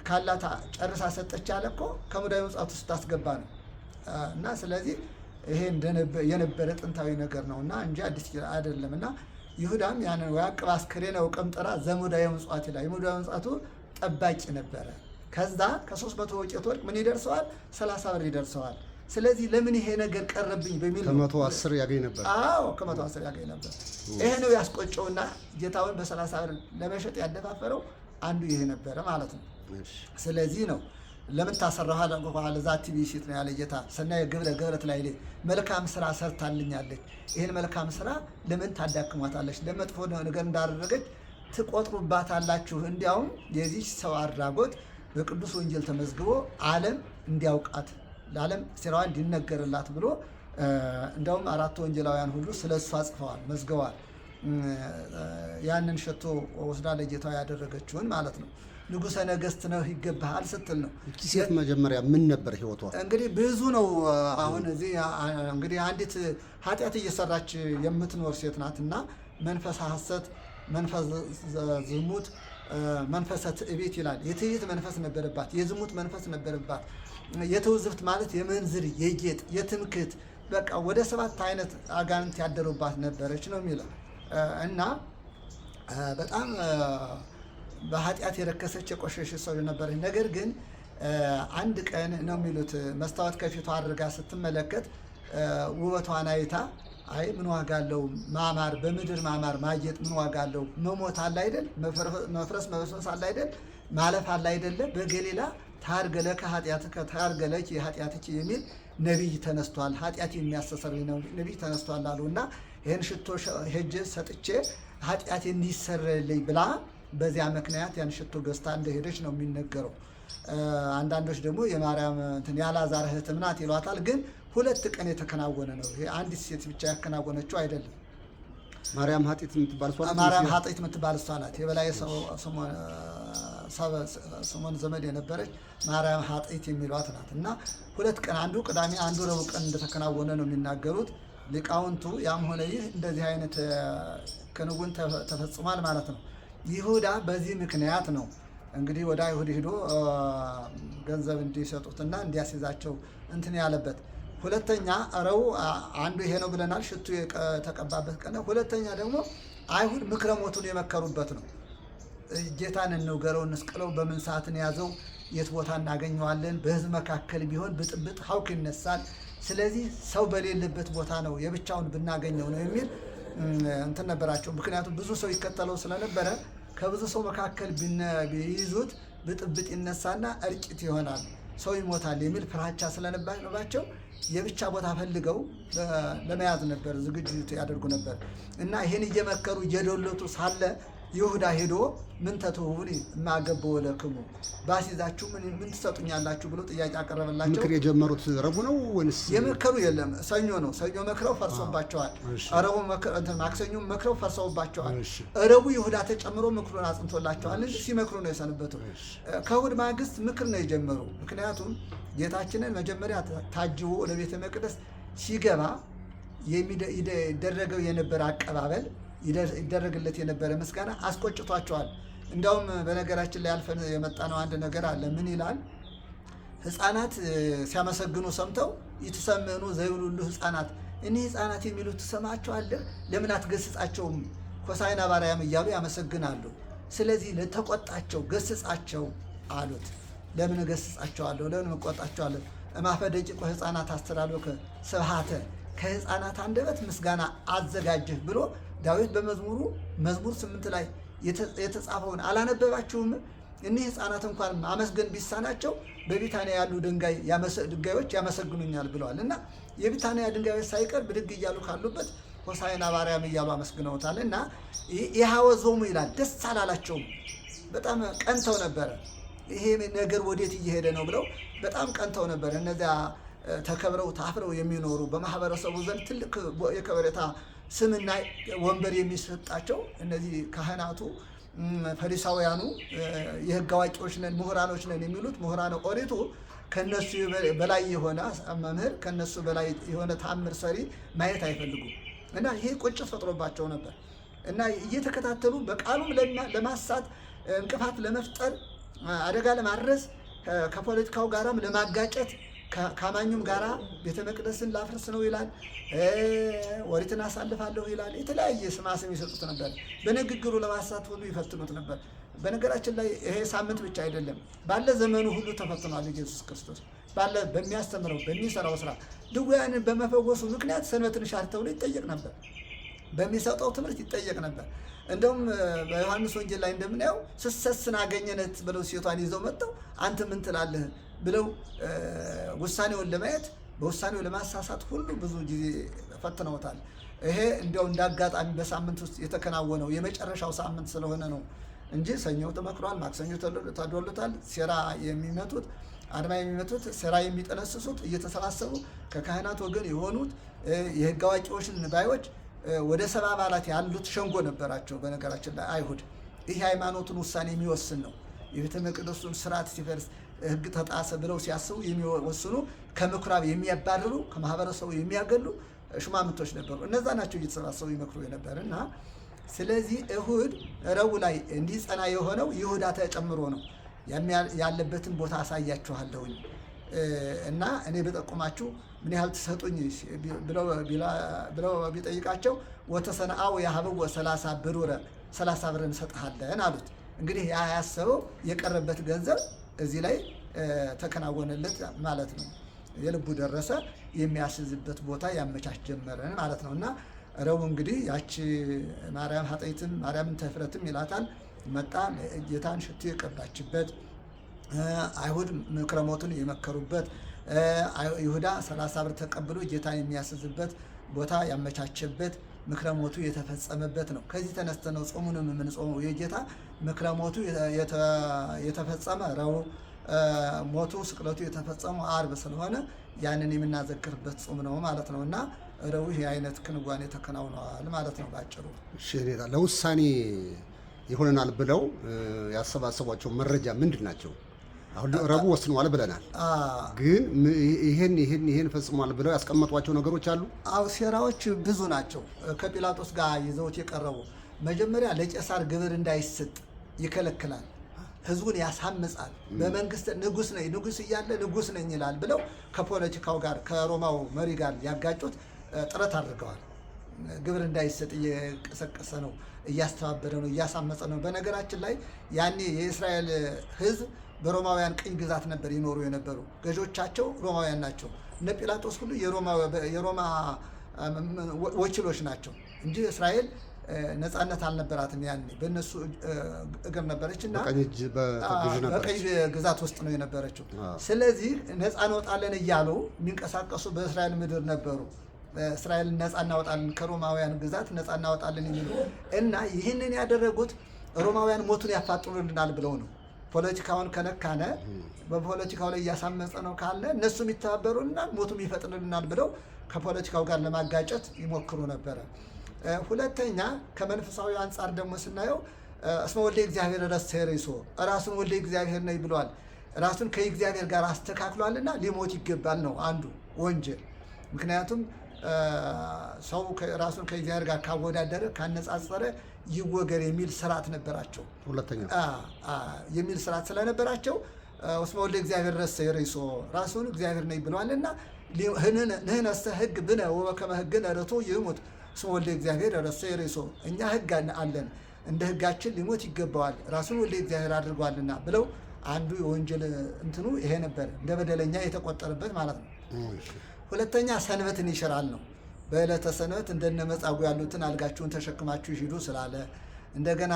S2: ካላት ጨርሳ ሰጠች ያለ እኮ ከሙዳየ ምጽዋት ውስጥ ታስገባ ነው እና ስለዚህ ይሄ የነበረ ጥንታዊ ነገር ነው እና እንጂ አዲስ ኪዳን አይደለም። እና ይሁዳም ያንን ወያቅብ አስከሬነ ወቀምጠራ ዘሙዳየ ምጽዋት ይላል። የሙዳየ ምጽዋቱ ጠባቂ ነበረ። ከዛ ከ300 ወቄት ወርቅ ምን ይደርሰዋል? 30 ብር ይደርሰዋል። ስለዚህ ለምን ይሄ ነገር ቀረብኝ በሚል
S1: ከ110 ያገኝ ነበር።
S2: አዎ ከ110 ያገኝ ነበር። ይሄ ነው ያስቆጨውና ጌታውን በ30 ብር ለመሸጥ ያደፋፈረው አንዱ ይሄ ነበረ ማለት ነው። ስለዚህ ነው ለምን ታሰራህ አለ ዛቲ ቢሲት ነው ያለ ጌታ። ሰናየ ገብረት ላይ መልካም ስራ ሰርታልኛለች፣ ይሄን መልካም ስራ ለምን ታዳክሟታለች? ለመጥፎ ነገር እንዳደረገች ትቆጥሩባታላችሁ። እንዲያውም የዚህ ሰው አድራጎት በቅዱስ ወንጌል ተመዝግቦ ዓለም እንዲያውቃት ለዓለም ስራዋ እንዲነገርላት ብሎ እንደውም 4 ወንጌላውያን ሁሉ ስለሷ ጽፈዋል፣ መዝገዋል። ያንን ሸቶ ወስዳ ለጌታው ያደረገችውን ማለት ነው። ንጉሠ ነገሥት ነው ይገባሃል ስትል ነው።
S1: እቺ ሴት መጀመሪያ ምን ነበር ህይወቷ?
S2: እንግዲህ ብዙ ነው። አሁን እዚህ እንግዲህ አንዲት ኃጢአት እየሰራች የምትኖር ሴት ናት እና መንፈስ ሐሰት፣ መንፈስ ዝሙት፣ መንፈሰ ትዕቢት ይላል። የትዕቢት መንፈስ ነበረባት፣ የዝሙት መንፈስ ነበረባት። የትውዝብት ማለት የመንዝር፣ የጌጥ፣ የትምክህት በቃ ወደ 7 አይነት አጋንንት ያደሩባት ነበረች ነው የሚለው እና በጣም በኃጢአት የረከሰች የቆሸሽ ሰው ነበረች። ነገር ግን አንድ ቀን ነው የሚሉት መስታወት ከፊቷ አድርጋ ስትመለከት ውበቷን አይታ አይ ምን ዋጋ አለው ማማር፣ በምድር ማማር ማጌጥ ምን ዋጋ አለው? መሞት አለ አይደል? መፍረስ መበስበስ አለ አይደል? ማለፍ አለ አይደለ? በገሊላ ታርገለከ ኃጢአትከ ታርገለኪ ኃጢአትኪ የሚል ነቢይ ተነስቷል። ኃጢአት የሚያስተሰርይ ነቢይ ተነስቷል አሉ እና ይህን ሽቶ ሄጄ ሰጥቼ ኃጢአት እንዲሰረይልኝ ብላ በዚያ ምክንያት ያን ሽቶ ገዝታ እንደሄደች ነው የሚነገረው። አንዳንዶች ደግሞ የማርያም የአልዓዛር እህትም ናት ይሏታል። ግን 2 ቀን የተከናወነ ነው። ይሄ አንዲት ሴት ብቻ ያከናወነችው አይደለም።
S1: ማርያም ኃጢት የምትባል እሷ ናት።
S2: ማርያም ኃጢት የምትባል እሷ ናት። የበላይ ስሞን ዘመድ የነበረች ማርያም ኃጢት የሚሏት ናት እና 2 ቀን አንዱ ቅዳሜ አንዱ ረቡዕ ቀን እንደተከናወነ ነው የሚናገሩት ሊቃውንቱ። ያም ሆነ ይህ እንደዚህ አይነት ክንውን ተፈጽሟል ማለት ነው። ይሁዳ በዚህ ምክንያት ነው እንግዲህ ወደ አይሁድ ሄዶ ገንዘብ እንዲሰጡትና እንዲያስይዛቸው እንትን ያለበት። ሁለተኛ ረቡዕ አንዱ ይሄ ነው ብለናል፣ ሽቱ የተቀባበት ቀን። ሁለተኛ ደግሞ አይሁድ ምክረ ሞቱን የመከሩበት ነው። ጌታን እንውገረው፣ እንስቅለው፣ በምን ሰዓት እንያዘው፣ የት ቦታ እናገኘዋለን፣ በህዝብ መካከል ቢሆን ብጥብጥ ሀውክ ይነሳል፣ ስለዚህ ሰው በሌለበት ቦታ ነው የብቻውን ብናገኘው ነው የሚል እንትን ነበራቸው። ምክንያቱም ብዙ ሰው ይከተለው ስለነበረ ከብዙ ሰው መካከል ቢይዙት ብጥብጥ ይነሳና እርቂት ይሆናል፣ ሰው ይሞታል የሚል ፍራቻ ስለነበራቸው የብቻ ቦታ ፈልገው ለመያዝ ነበር ዝግጅት ያደርጉ ነበር እና ይህን እየመከሩ እየዶለቱ ሳለ ይሁዳ ሄዶ ምን ተትሁኒ እማገበው ለክሙ ባሲዛችሁ ምን ትሰጡኛላችሁ ብሎ ጥያቄ አቀረበላቸው።
S1: ምክር የጀመሩት ረቡዕ ነው ወይስ
S2: የመከሩ? የለም ሰኞ ነው። ሰኞ መክረው ፈርሶባቸዋል። ረቡዕ ማክሰኞ መክረው ፈርሰውባቸዋል። ረቡዕ ይሁዳ ተጨምሮ ምክሩን አጽንቶላቸዋል እንጂ ሲመክሩ ነው የሰነበቱ። ከእሑድ ማግስት ምክር ነው የጀመሩ። ምክንያቱም ጌታችንን መጀመሪያ ታጅቦ ወደ ቤተ መቅደስ ሲገባ ይደረገው የነበረ አቀባበል ይደረግለት የነበረ ምስጋና አስቆጭቷቸዋል። እንዲያውም በነገራችን ላይ አልፈን የመጣ ነው አንድ ነገር አለ። ምን ይላል? ሕፃናት ሲያመሰግኑ ሰምተው ይትሰምኑ ዘይብሉሉ ሕፃናት፣ እኒህ ሕፃናት የሚሉት ትሰማቸዋለህ? ለምን አትገስጻቸውም? ሆሳዕና በአርያም እያሉ ያመሰግናሉ። ስለዚህ ለተቆጣቸው ገስጻቸው አሉት። ለምን እገስጻቸዋለሁ? ለምን እቆጣቸዋለሁ? እማፈ ደቂቆ ሕፃናት አስተዳልወከ ስብሐተ፣ ከሕፃናት አንደበት ምስጋና አዘጋጀህ ብሎ ዳዊት በመዝሙሩ መዝሙር 8 ላይ የተጻፈውን አላነበባችሁም? እኒህ ሕፃናት እንኳን ማመስገን ቢሳናቸው በቢታንያ ያሉ ድንጋዮች ያመሰግኑኛል ብለዋል። እና የቢታንያ ድንጋዮች ሳይቀር ብድግ እያሉ ካሉበት ሆሳዕና በአርያም እያሉ አመስግነውታል። እና የሐወዞሙ ይላል ደስ አላላቸውም። በጣም ቀንተው ነበረ። ይሄ ነገር ወዴት እየሄደ ነው ብለው በጣም ቀንተው ነበር። እነዚያ ተከብረው ታፍረው የሚኖሩ በማህበረሰቡ ዘንድ ትልቅ የከበሬታ ስምና ወንበር የሚሰጣቸው እነዚህ ካህናቱ፣ ፈሪሳውያኑ፣ የሕግ አዋቂዎች ነን ምሁራኖች ነን የሚሉት ምሁራነ ኦሪቱ ከነሱ በላይ የሆነ መምህር ከነሱ በላይ የሆነ ተአምር ሰሪ ማየት አይፈልጉም። እና ይሄ ቁጭት ፈጥሮባቸው ነበር። እና እየተከታተሉ በቃሉም ለማሳት እንቅፋት ለመፍጠር አደጋ ለማድረስ ከፖለቲካው ጋራም ለማጋጨት ከአማኙም ጋራ ቤተ መቅደስን ላፍርስ ነው ይላል፣ ወሪትን አሳልፋለሁ ይላል። የተለያየ ስም ይሰጡት ነበር። በንግግሩ ለማሳት ሁሉ ይፈትኑት ነበር። በነገራችን ላይ ይሄ ሳምንት ብቻ አይደለም፣ ባለ ዘመኑ ሁሉ ተፈትኗል። ኢየሱስ ክርስቶስ ባለ በሚያስተምረው በሚሰራው ስራ ድውያንን በመፈወሱ ምክንያት ሰንበትን ሻር ተብሎ ይጠየቅ ነበር። በሚሰጠው ትምህርት ይጠየቅ ነበር። እንደውም በዮሐንስ ወንጌል ላይ እንደምናየው ስሰስን አገኘነት ብለው ሴቷን ይዘው መጥተው አንተ ምን ትላለህ ብለው ውሳኔውን ለማየት በውሳኔው ለማሳሳት ሁሉ ብዙ ጊዜ ፈትነውታል። ይሄ እንዲያው እንዳጋጣሚ በሳምንት ውስጥ የተከናወነው የመጨረሻው ሳምንት ስለሆነ ነው እንጂ ሰኞ ተመክሯል፣ ማክሰኞ ተዶልቷል። ሴራ የሚመቱት አድማ የሚመቱት ሴራ የሚጠነስሱት እየተሰባሰቡ ከካህናት ወገን የሆኑት የሕግ አዋቂዎችን ባዮች ወደ 70 አባላት ያሉት ሸንጎ ነበራቸው። በነገራችን ላይ አይሁድ ይህ ሃይማኖቱን ውሳኔ የሚወስን ነው። የቤተ መቅደሱን ስርዓት ሲፈርስ ሕግ ተጣሰ ብለው ሲያስቡ የሚወስኑ ከምኩራብ የሚያባርሩ ከማህበረሰቡ የሚያገሉ ሹማምንቶች ነበሩ። እነዛ ናቸው እየተሰባሰቡ ይመክሩ የነበር እና ስለዚህ እሁድ ረቡዕ ላይ እንዲጸና የሆነው ይሁዳ ተጨምሮ ነው። ያለበትን ቦታ አሳያችኋለሁኝ እና እኔ በጠቁማችሁ ምን ያህል ትሰጡኝ ብለው ቢጠይቃቸው ወተሰነአው ያህበው 30 ብሩረ 30 ብር እንሰጥሃለን አሉት። እንግዲህ ያ ያሰበው የቀረበት ገንዘብ እዚህ ላይ ተከናወነለት ማለት ነው። የልቡ ደረሰ፣ የሚያስዝበት ቦታ ያመቻች ጀመረን ማለት ነው። እና ረቡዕ እንግዲህ ያቺ ማርያም ኃጢአትም ማርያምን ተፍረትም ይላታል መጣ ጌታን ሽቱ የቀባችበት፣ አይሁድ ምክረ ሞቱን የመከሩበት፣ ይሁዳ 30 ብር ተቀብሎ ጌታን የሚያስዝበት ቦታ ያመቻቸበት፣ ምክረ ሞቱ የተፈጸመበት ነው። ከዚህ ተነስተ ነው ጾሙንም የምንጾመው። የጌታ ምክረ ሞቱ የተፈጸመ ረቡዕ፣ ሞቱ ስቅለቱ የተፈጸመው ዓርብ ስለሆነ ያንን የምናዘክርበት ጾም ነው ማለት ነው። እና ረቡዕ ይህ አይነት ክንዋኔ ተከናውነዋል ማለት ነው ባጭሩ።
S1: ለውሳኔ ይሆነናል ብለው ያሰባሰቧቸው መረጃ ምንድን ናቸው? አሁን ረቡዕ ወስነዋል ብለናል፣ ግን ይሄን ፈጽሟል ብለው ያስቀመጧቸው ነገሮች አሉ።
S2: አው ሴራዎች ብዙ ናቸው። ከጲላጦስ ጋር ይዘውት የቀረቡ መጀመሪያ ለቄሳር ግብር እንዳይሰጥ ይከለክላል፣ ህዝቡን ያሳምጻል። በመንግስት ንጉስ እያለ ንጉስ ነኝ ይላል ብለው ከፖለቲካው ጋር ከሮማው መሪ ጋር ያጋጩት ጥረት አድርገዋል። ግብር እንዳይሰጥ እየቀሰቀሰ ነው፣ እያስተባበረ ነው፣ እያሳመፀ ነው። በነገራችን ላይ ያኔ የእስራኤል ህዝብ በሮማውያን ቅኝ ግዛት ነበር ይኖሩ የነበሩ። ገዦቻቸው ሮማውያን ናቸው። እነ ጲላጦስ ሁሉ የሮማ ወኪሎች ናቸው እንጂ እስራኤል ነፃነት አልነበራትም። ያኔ በእነሱ እግር ነበረች እና በቀኝ ግዛት ውስጥ ነው የነበረችው። ስለዚህ ነፃ እንወጣለን እያሉ የሚንቀሳቀሱ በእስራኤል ምድር ነበሩ። እስራኤልን ነፃ እናወጣለን ከሮማውያን ግዛት ነፃ እናወጣለን የሚሉ እና ይህንን ያደረጉት ሮማውያን ሞቱን ያፋጥኑልናል ብለው ነው። ፖለቲካውን ከነካነ በፖለቲካው ላይ እያሳመፀ ነው ካለ እነሱም ይተባበሩልናል፣ ሞቱም ይፈጥንልናል ብለው ከፖለቲካው ጋር ለማጋጨት ይሞክሩ ነበረ። ሁለተኛ ከመንፈሳዊ አንጻር ደግሞ ስናየው እስመ ወልደ እግዚአብሔር ረሰየ ርእሶ ራሱን ወልደ እግዚአብሔር ነኝ ብሏል። ራሱን ከእግዚአብሔር ጋር አስተካክሏልና ሊሞት ይገባል ነው አንዱ ወንጀል። ምክንያቱም ሰው ራሱን ከእግዚአብሔር ጋር ካወዳደረ ካነጻጸረ ይወገር የሚል ስርዓት ነበራቸው።
S1: ሁለተኛ
S2: የሚል ስርዓት ስለነበራቸው እስመ ወልደ እግዚአብሔር ረሰየ ርእሶ ራሱን እግዚአብሔር ነኝ ብሏልና ንሕነሰ ሕግ ብነ ወበከመ ሕግነ ርቱዕ ይሙት እስመ ወልደ እግዚአብሔር ረሰየ ርእሶ እኛ ሕግ አለን እንደ ሕጋችን ሊሞት ይገባዋል ራሱን ወልደ እግዚአብሔር አድርጓልና ብለው አንዱ የወንጀል እንትኑ ይሄ ነበር፣ እንደ በደለኛ የተቆጠረበት ማለት ነው። ሁለተኛ ሰንበትን ይሽራል ነው። በዕለተ ሰንበት እንደነ መጻጉዕ ያሉትን አልጋችሁን ተሸክማችሁ ሂዱ ስላለ፣ እንደገና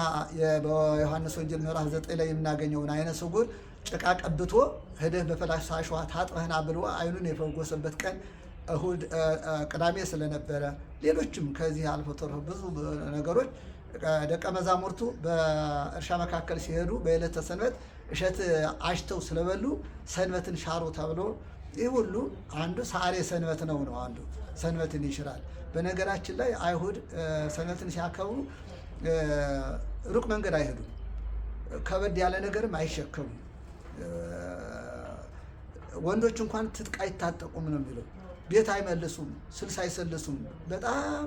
S2: በዮሐንስ ወንጌል ምዕራፍ 9 ላይ የምናገኘውን አይነ ስውር ጭቃ ቀብቶ ሄደህ በፈሳሽ ውሃ ታጥበህና ብሎ አይኑን የፈወሰበት ቀን እሁድ ቅዳሜ ስለነበረ ሌሎችም ከዚህ አልፎ ተርፎ ብዙ ነገሮች ደቀ መዛሙርቱ በእርሻ መካከል ሲሄዱ በዕለተ ሰንበት እሸት አሽተው ስለበሉ ሰንበትን ሻሩ ተብሎ ይህ ሁሉ አንዱ ሰዓሬ ሰንበት ነው። አንዱ ሰንበትን ይሽራል። በነገራችን ላይ አይሁድ ሰንበትን ሲያከብሩ ሩቅ መንገድ አይሄዱም፣ ከበድ ያለ ነገርም አይሸከሙም። ወንዶች እንኳን ትጥቅ አይታጠቁም ነው የሚለው። ቤት አይመልሱም፣ ስልስ አይሰልሱም። በጣም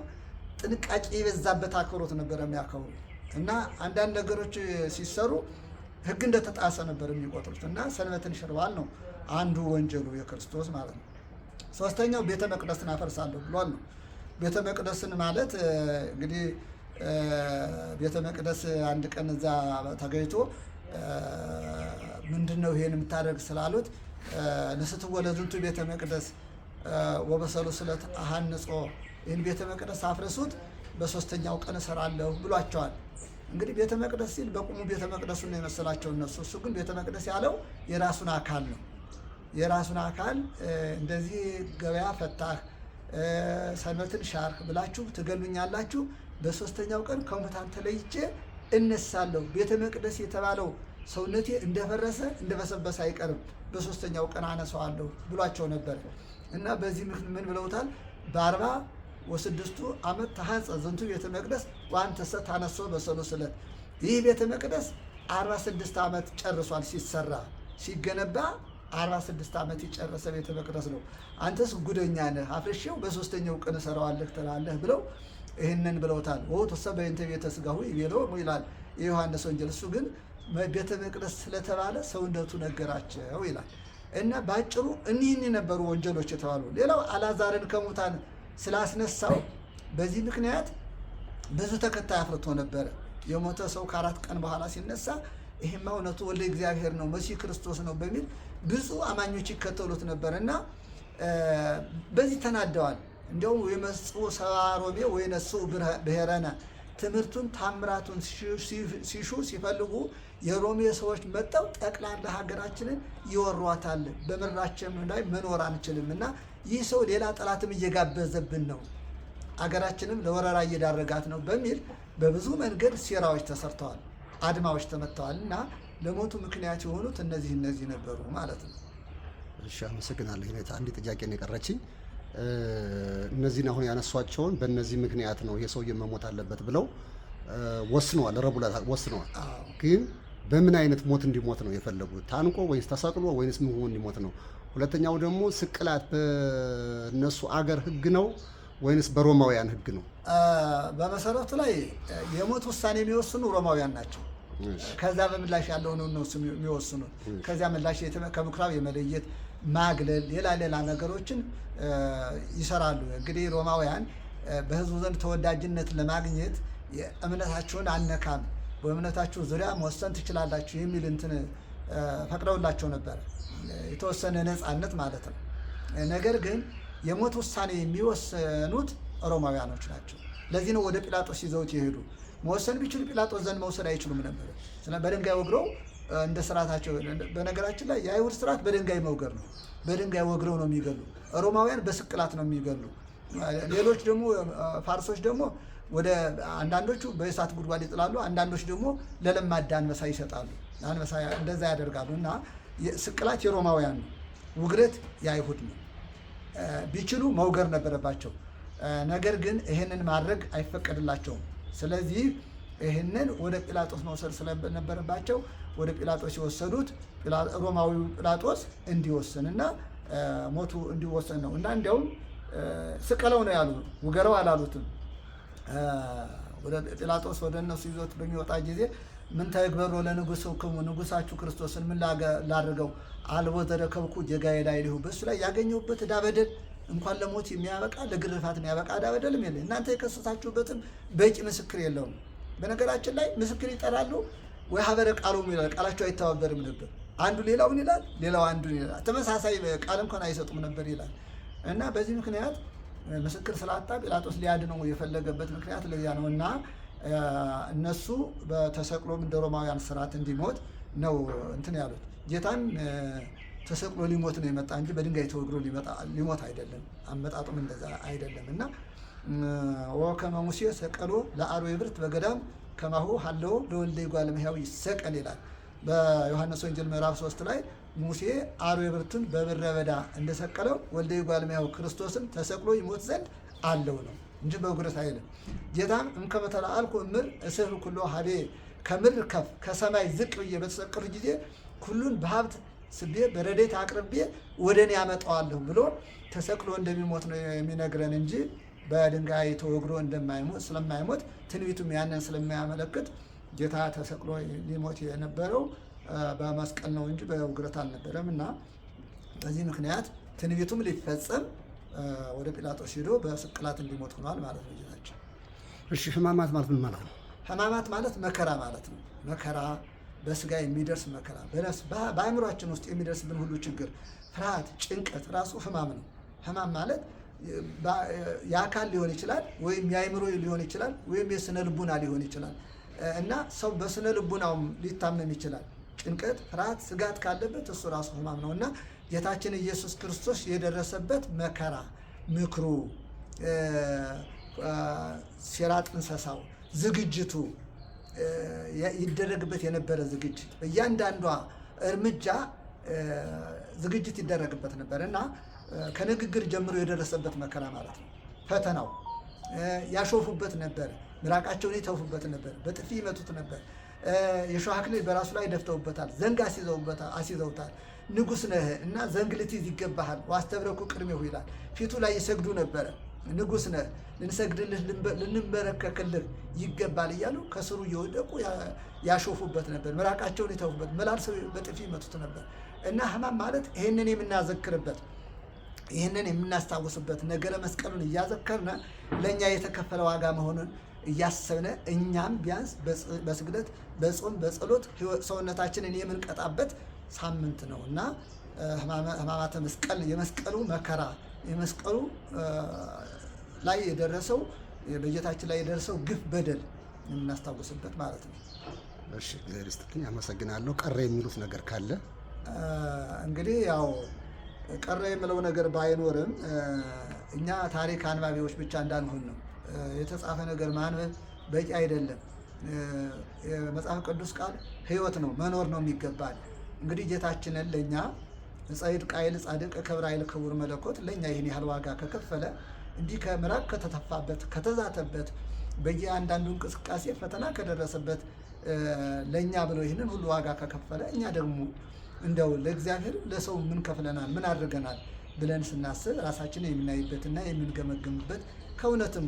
S2: ጥንቃቄ የበዛበት አክብሮት ነበር የሚያከብሩ እና አንዳንድ ነገሮች ሲሰሩ ሕግ እንደተጣሰ ነበር የሚቆጥሩት እና ሰንበትን ሽረዋል ነው አንዱ ወንጀሉ የክርስቶስ ማለት ነው። ሶስተኛው ቤተ መቅደስን አፈርሳለሁ ብሏል ነው። ቤተ መቅደስን ማለት እንግዲህ ቤተ መቅደስ አንድ ቀን እዛ ተገኝቶ ምንድን ነው ይሄን የምታደርግ ስላሉት ንስትወ ለዝንቱ ቤተ መቅደስ ወበሰሉስ ዕለት አሐንጾ ይህን ቤተ መቅደስ አፍርሱት በሶስተኛው ቀን እሰራለሁ ብሏቸዋል። እንግዲህ ቤተ መቅደስ ሲል በቁሙ ቤተ መቅደሱን ነው የመሰላቸው እነሱ። እሱ ግን ቤተ መቅደስ ያለው የራሱን አካል ነው። የራሱን አካል እንደዚህ ገበያ ፈታህ ሰንበትን ሻርክ ብላችሁ ትገሉኛላችሁ፣ በሶስተኛው ቀን ከሙታን ተለይቼ እነሳለሁ። ቤተ መቅደስ የተባለው ሰውነቴ እንደፈረሰ እንደበሰበሰ አይቀርም፣ በሶስተኛው ቀን አነሳዋለሁ ብሏቸው ነበር እና በዚህ ምን ብለውታል? በ46 ዓመት ተሐንጸ ዝንቱ ቤተ መቅደስ ወአንተሰ ታነሶ በሰሉስ ዕለት። ይህ ቤተ መቅደስ 46 ዓመት ጨርሷል ሲሰራ ሲገነባ 46 ዓመት የጨረሰ ቤተ መቅደስ ነው። አንተስ ጉደኛ ነህ፣ አፍርሼው በሶስተኛው ቀን እሰራዋለሁ ትላለህ ብለው ይህንን ብለውታል። ወውእቱሰ በእንተ ቤተ ሥጋሁ ይቤሎሙ ይላል የዮሐንስ ወንጌል። እሱ ግን ቤተ መቅደስ ስለተባለ ሰውነቱ ነገራቸው ይላል እና ባጭሩ እኒህን የነበሩ ወንጀሎች የተባሉ። ሌላው አልዓዛርን ከሙታን ስላስነሳው በዚህ ምክንያት ብዙ ተከታይ አፍርቶ ነበረ። የሞተ ሰው ከ4 ቀን በኋላ ሲነሳ ይሄማ እውነቱ ወልደ እግዚአብሔር ነው መሲህ ክርስቶስ ነው በሚል ብዙ አማኞች ይከተሉት ነበር እና በዚህ ተናደዋል። እንዲያው የመጽኡ ሰብአ ሮሜ ወይነስኡ ብሔረነ፣ ትምህርቱን ታምራቱን ሲሹ ሲፈልጉ የሮሜ ሰዎች መጠው ጠቅላላ ሀገራችንን ይወሯታል፣ በምድራችን ላይ መኖር አንችልም እና ይህ ሰው ሌላ ጠላትም እየጋበዘብን ነው፣ አገራችንም ለወረራ እየዳረጋት ነው በሚል በብዙ መንገድ ሴራዎች ተሰርተዋል፣ አድማዎች ተመተዋል እና ለሞቱ ምክንያት የሆኑት እነዚህ ነበሩ ማለት ነው።
S1: እሺ፣ አመሰግናለሁ። አንድ ጥያቄ ነው የቀረችኝ። እነዚህን አሁን ያነሷቸውን በእነዚህ ምክንያት ነው ይሄ ሰውዬ መሞት አለበት ብለው ወስነዋል፣ ረቡዕ ዕለት ወስነዋል። ግን በምን አይነት ሞት እንዲሞት ነው የፈለጉት? ታንቆ ወይስ ተሰቅሎ ወይስ ምን ሆኖ እንዲሞት ነው? ሁለተኛው ደግሞ ስቅላት በእነሱ አገር ሕግ ነው ወይንስ በሮማውያን ሕግ ነው?
S2: በመሰረቱ ላይ የሞት ውሳኔ የሚወስኑ ሮማውያን ናቸው። ከዛ በምላሽ ያለው ነው እነሱ የሚወስኑት። ከዚያ ምላሽ ከምኩራብ የመለየት ማግለል፣ ሌላ ነገሮችን ይሰራሉ። እንግዲህ ሮማውያን በህዝቡ ዘንድ ተወዳጅነት ለማግኘት እምነታችሁን አነካም፣ በእምነታችሁ ዙሪያ መወሰን ትችላላችሁ የሚል እንትን ፈቅደውላቸው ነበር፣ የተወሰነ ነፃነት ማለት ነው። ነገር ግን የሞት ውሳኔ የሚወሰኑት ሮማውያኖች ናቸው። ለዚህ ነው ወደ ጲላጦስ ይዘውት የሄዱ። መወሰን ቢችሉ ጲላጦስ ዘንድ መውሰድ አይችሉም ነበር። በድንጋይ ወግረው እንደ ስርዓታቸው። በነገራችን ላይ የአይሁድ ስርዓት በድንጋይ መውገር ነው። በድንጋይ ወግረው ነው የሚገሉ። ሮማውያን በስቅላት ነው የሚገሉ። ሌሎች ደግሞ ፋርሶች ደግሞ ወደ አንዳንዶቹ በእሳት ጉድጓድ ይጥላሉ፣ አንዳንዶች ደግሞ ለለማዳ አንበሳ ይሰጣሉ። አንበሳ እንደዛ ያደርጋሉ። እና ስቅላት የሮማውያን ነው፣ ውግረት የአይሁድ ነው። ቢችሉ መውገር ነበረባቸው። ነገር ግን ይህንን ማድረግ አይፈቀድላቸውም። ስለዚህ ይህንን ወደ ጲላጦስ መውሰድ ስለነበረባቸው ወደ ጲላጦስ የወሰዱት ሮማዊው ጲላጦስ እንዲወስንና ሞቱ እንዲወሰን ነው። እና እንዲያውም ስቀለው ነው ያሉ፣ ውገረው አላሉትም። ወደ ጲላጦስ ወደ እነሱ ይዞት በሚወጣ ጊዜ ምን ተግበሮ ለንጉሥክሙ፣ ንጉሳችሁ ክርስቶስን ምን ላድርገው? አልቦ ዘረከብኩ ጌጋዬ ላዕሌሁ፣ በእሱ ላይ ያገኘሁበት ዕዳ በደል እንኳን ለሞት የሚያበቃ ለግርፋት የሚያበቃ ዕዳ በደልም የለ። እናንተ የከሰሳችሁበትም በቂ ምስክር የለውም። በነገራችን ላይ ምስክር ይጠራሉ ወይ ሀበረ ቃሉም ይላል፣ ቃላቸው አይተባበርም ነበር። አንዱ ሌላውን ይላል፣ ሌላው አንዱን ይላል። ተመሳሳይ ቃል እንኳን አይሰጡም ነበር ይላል። እና በዚህ ምክንያት ምስክር ስላጣ ጲላጦስ ሊያድነው የፈለገበት ምክንያት ለዚያ ነው። እና እነሱ በተሰቅሎም እንደ ሮማውያን ስርዓት እንዲሞት ነው እንትን ያሉት። ጌታን ተሰቅሎ ሊሞት ነው የመጣ እንጂ በድንጋይ ተወግሮ ሊሞት አይደለም። አመጣጡም እንደዛ አይደለም እና ወከመ ሙሴ ሰቀሎ ለአርዌ ብርት በገዳም ከማሁ ሀለው ለወልደ እጓለ እመሕያው ይሰቀል ይላል። በዮሐንስ ወንጌል ምዕራፍ 3 ላይ ሙሴ አርዌ ብርቱን በምድረ በዳ እንደሰቀለው ወልደ እጓለ እመሕያው ክርስቶስም ተሰቅሎ ይሞት ዘንድ አለው ነው እንጂ በጉረት አይልም። ጌታም እምከመ ተለአልኩ እምር እስሕብ ኩሎ ሀቤ ከምድር ከፍ ከሰማይ ዝቅ ብዬ በተሰቀሉ ጊዜ ሁሉን በሀብት ስቤ በረድኤት አቅርቤ ወደ እኔ ያመጣዋለሁ ብሎ ተሰቅሎ እንደሚሞት ነው የሚነግረን እንጂ በድንጋይ ተወግሮ ስለማይሞት ትንቢቱም ያንን ስለማያመለክት ጌታ ተሰቅሎ ሊሞት የነበረው በመስቀል ነው እንጂ በውግረት አልነበረም እና በዚህ ምክንያት ትንቢቱም ሊፈጸም ወደ ጲላጦስ ሄዶ በስቅላት እንዲሞት ሆኗል ማለት ነው ጌታችን።
S1: እሺ ሕማማት ማለት ምን ማለት ነው?
S2: ሕማማት ማለት መከራ ማለት ነው። መከራ በስጋ የሚደርስ መከራ፣ በአእምሯችን ውስጥ የሚደርስብን ሁሉ ችግር፣ ፍርሃት፣ ጭንቀት ራሱ ሕማም ነው። ሕማም ማለት የአካል ሊሆን ይችላል ወይም የአእምሮ ሊሆን ይችላል ወይም የስነ ልቡና ሊሆን ይችላል እና ሰው በስነ ልቡናውም ሊታመም ይችላል። ጭንቀት፣ ፍርሃት፣ ስጋት ካለበት እሱ ራሱ ሕማም ነው እና ጌታችን ኢየሱስ ክርስቶስ የደረሰበት መከራ፣ ምክሩ፣ ሴራ ጥንሰሳው፣ ዝግጅቱ ይደረግበት የነበረ ዝግጅት በእያንዳንዷ እርምጃ ዝግጅት ይደረግበት ነበር እና ከንግግር ጀምሮ የደረሰበት መከራ ማለት ነው። ፈተናው ያሾፉበት ነበር፣ ምራቃቸውን ይተፉበት ነበር፣ በጥፊ ይመቱት ነበር፣ የሾህ አክሊል በራሱ ላይ ደፍተውበታል፣ ዘንግ አስይዘውታል። ንጉሥ ነህ እና ዘንግ ልትይዝ ይገባሃል፣ ዋስተብረኩ ቅድሜሁ ይላል። ፊቱ ላይ ይሰግዱ ነበረ። ንጉሥ ነህ፣ ልንሰግድልህ፣ ልንበረከክልህ ይገባል እያሉ ከስሩ እየወደቁ ያሾፉበት ነበር፣ ምራቃቸውን ይተፉበት፣ መላልሰው በጥፊ ይመቱት ነበር እና ሕማም ማለት ይህንን የምናዘክርበት ይህንን የምናስታውስበት ነገረ መስቀሉን እያዘከርነ ለእኛ የተከፈለ ዋጋ መሆኑን እያሰብነ እኛም ቢያንስ በስግደት በጾም በጸሎት ሰውነታችንን የምንቀጣበት ሳምንት ነው እና ሕማማተ መስቀል የመስቀሉ መከራ የመስቀሉ ላይ የደረሰው በጌታችን ላይ የደረሰው ግፍ በደል የምናስታውስበት ማለት ነው።
S1: እሺ እግዚአብሔር ይስጥልኝ፣ አመሰግናለሁ። ቀረ የሚሉት ነገር ካለ?
S2: እንግዲህ ያው ቀረ የምለው ነገር ባይኖርም እኛ ታሪክ አንባቢዎች ብቻ እንዳንሆን ነው። የተጻፈ ነገር ማንበብ በቂ አይደለም። የመጽሐፍ ቅዱስ ቃል ሕይወት ነው፣ መኖር ነው የሚገባል። እንግዲህ ጌታችንን ለእኛ ጻድቅ ኃይል ጻድቅ ክብር ኃይል ክቡር መለኮት ለእኛ ይህን ያህል ዋጋ ከከፈለ እንዲህ ከምራቅ ከተተፋበት ከተዛተበት በየአንዳንዱ እንቅስቃሴ ፈተና ከደረሰበት ለእኛ ብሎ ይህንን ሁሉ ዋጋ ከከፈለ እኛ ደግሞ እንደው ለእግዚአብሔር ለሰው ምን ከፍለናል፣ ምን አድርገናል ብለን ስናስብ ራሳችንን የምናይበትና የምንገመግምበት ከእውነትም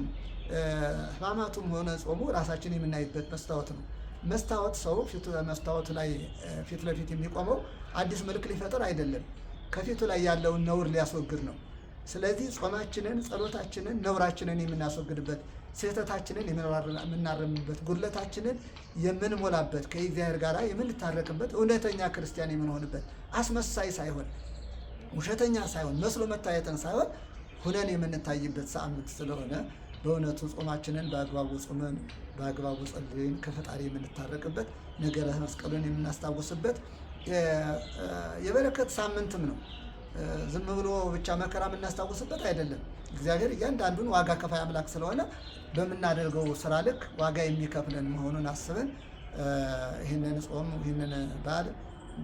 S2: ሕማማቱም ሆነ ጾሙ ራሳችንን የምናይበት መስታወት ነው። መስታወት ሰው መስታወት ላይ ፊት ለፊት የሚቆመው አዲስ መልክ ሊፈጥር አይደለም፣ ከፊቱ ላይ ያለውን ነውር ሊያስወግድ ነው። ስለዚህ ጾማችንን፣ ጸሎታችንን፣ ነውራችንን የምናስወግድበት፣ ስህተታችንን የምናረምበት፣ ጉድለታችንን የምንሞላበት፣ ከእግዚአብሔር ጋር የምንታረቅበት፣ እውነተኛ ክርስቲያን የምንሆንበት፣ አስመሳይ ሳይሆን ውሸተኛ ሳይሆን መስሎ መታየትን ሳይሆን ሁነን የምንታይበት ሳምንት ስለሆነ በእውነቱ ጾማችንን በአግባቡ ጾመን በአግባቡ ጸልየን ከፈጣሪ የምንታረቅበት ነገረ መስቀሉን የምናስታውስበት የበረከት ሳምንትም ነው። ዝም ብሎ ብቻ መከራ የምናስታውስበት አይደለም። እግዚአብሔር እያንዳንዱን ዋጋ ከፋይ አምላክ ስለሆነ በምናደርገው ስራ ልክ ዋጋ የሚከፍለን መሆኑን አስበን ይህንን ጾም ይህንን በዓል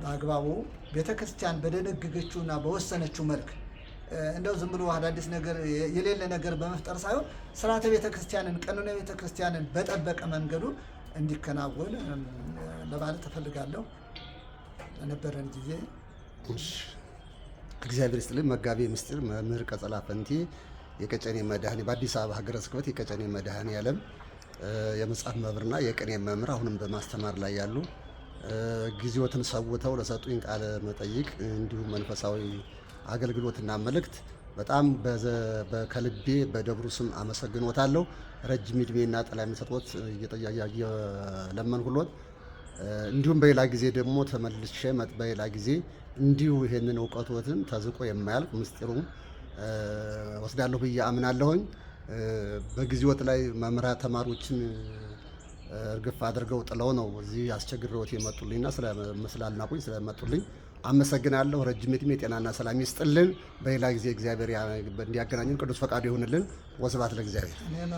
S2: በአግባቡ ቤተክርስቲያን በደነገገችውና በወሰነችው መልክ እንደው ዝም ብሎ አዳዲስ ነገር የሌለ ነገር በመፍጠር ሳይሆን ስርዓተ ቤተክርስቲያንን ቀኖና ቤተክርስቲያንን በጠበቀ መንገዱ እንዲከናወን ለማለት እፈልጋለሁ። ለነበረን ጊዜ
S1: እግዚአብሔር ይስጥልኝ። መጋቤ ምስጢር መምህር ቀጸላ ፈንቴ የቀጨኔ መድኃኔ በአዲስ አበባ ሀገረ ስብከት የቀጨኔ መድኃኔዓለም የመጽሐፍ መምህርና የቅኔ መምህር አሁንም በማስተማር ላይ ያሉ ጊዜዎትን ሰውተው ለሰጡኝ ቃለ መጠይቅ እንዲሁም መንፈሳዊ አገልግሎትና መልእክት በጣም ከልቤ በደብሩ ስም አመሰግኖታለሁ። ረጅም ዕድሜና ጤና የሚሰጥዎት እየለመንኩሎት እንዲሁም በሌላ ጊዜ ደግሞ ተመልሼ በሌላ ጊዜ እንዲሁ ይሄንን እውቀቶትን ተዝቆ የማያልቅ ምስጢሩ ወስዳለሁ ብዬ አምናለሁኝ። በጊዜዎት ላይ መምህራን ተማሪዎችን እርግፍ አድርገው ጥለው ነው እዚህ አስቸግረውት የመጡልኝና ስላልናቁኝ ስለመጡልኝ አመሰግናለሁ። ረጅም ዕድሜ ጤናና ሰላም ይስጥልን። በሌላ ጊዜ እግዚአብሔር እንዲያገናኝን ቅዱስ ፈቃዱ ይሁንልን። ወስብሐት ለእግዚአብሔር።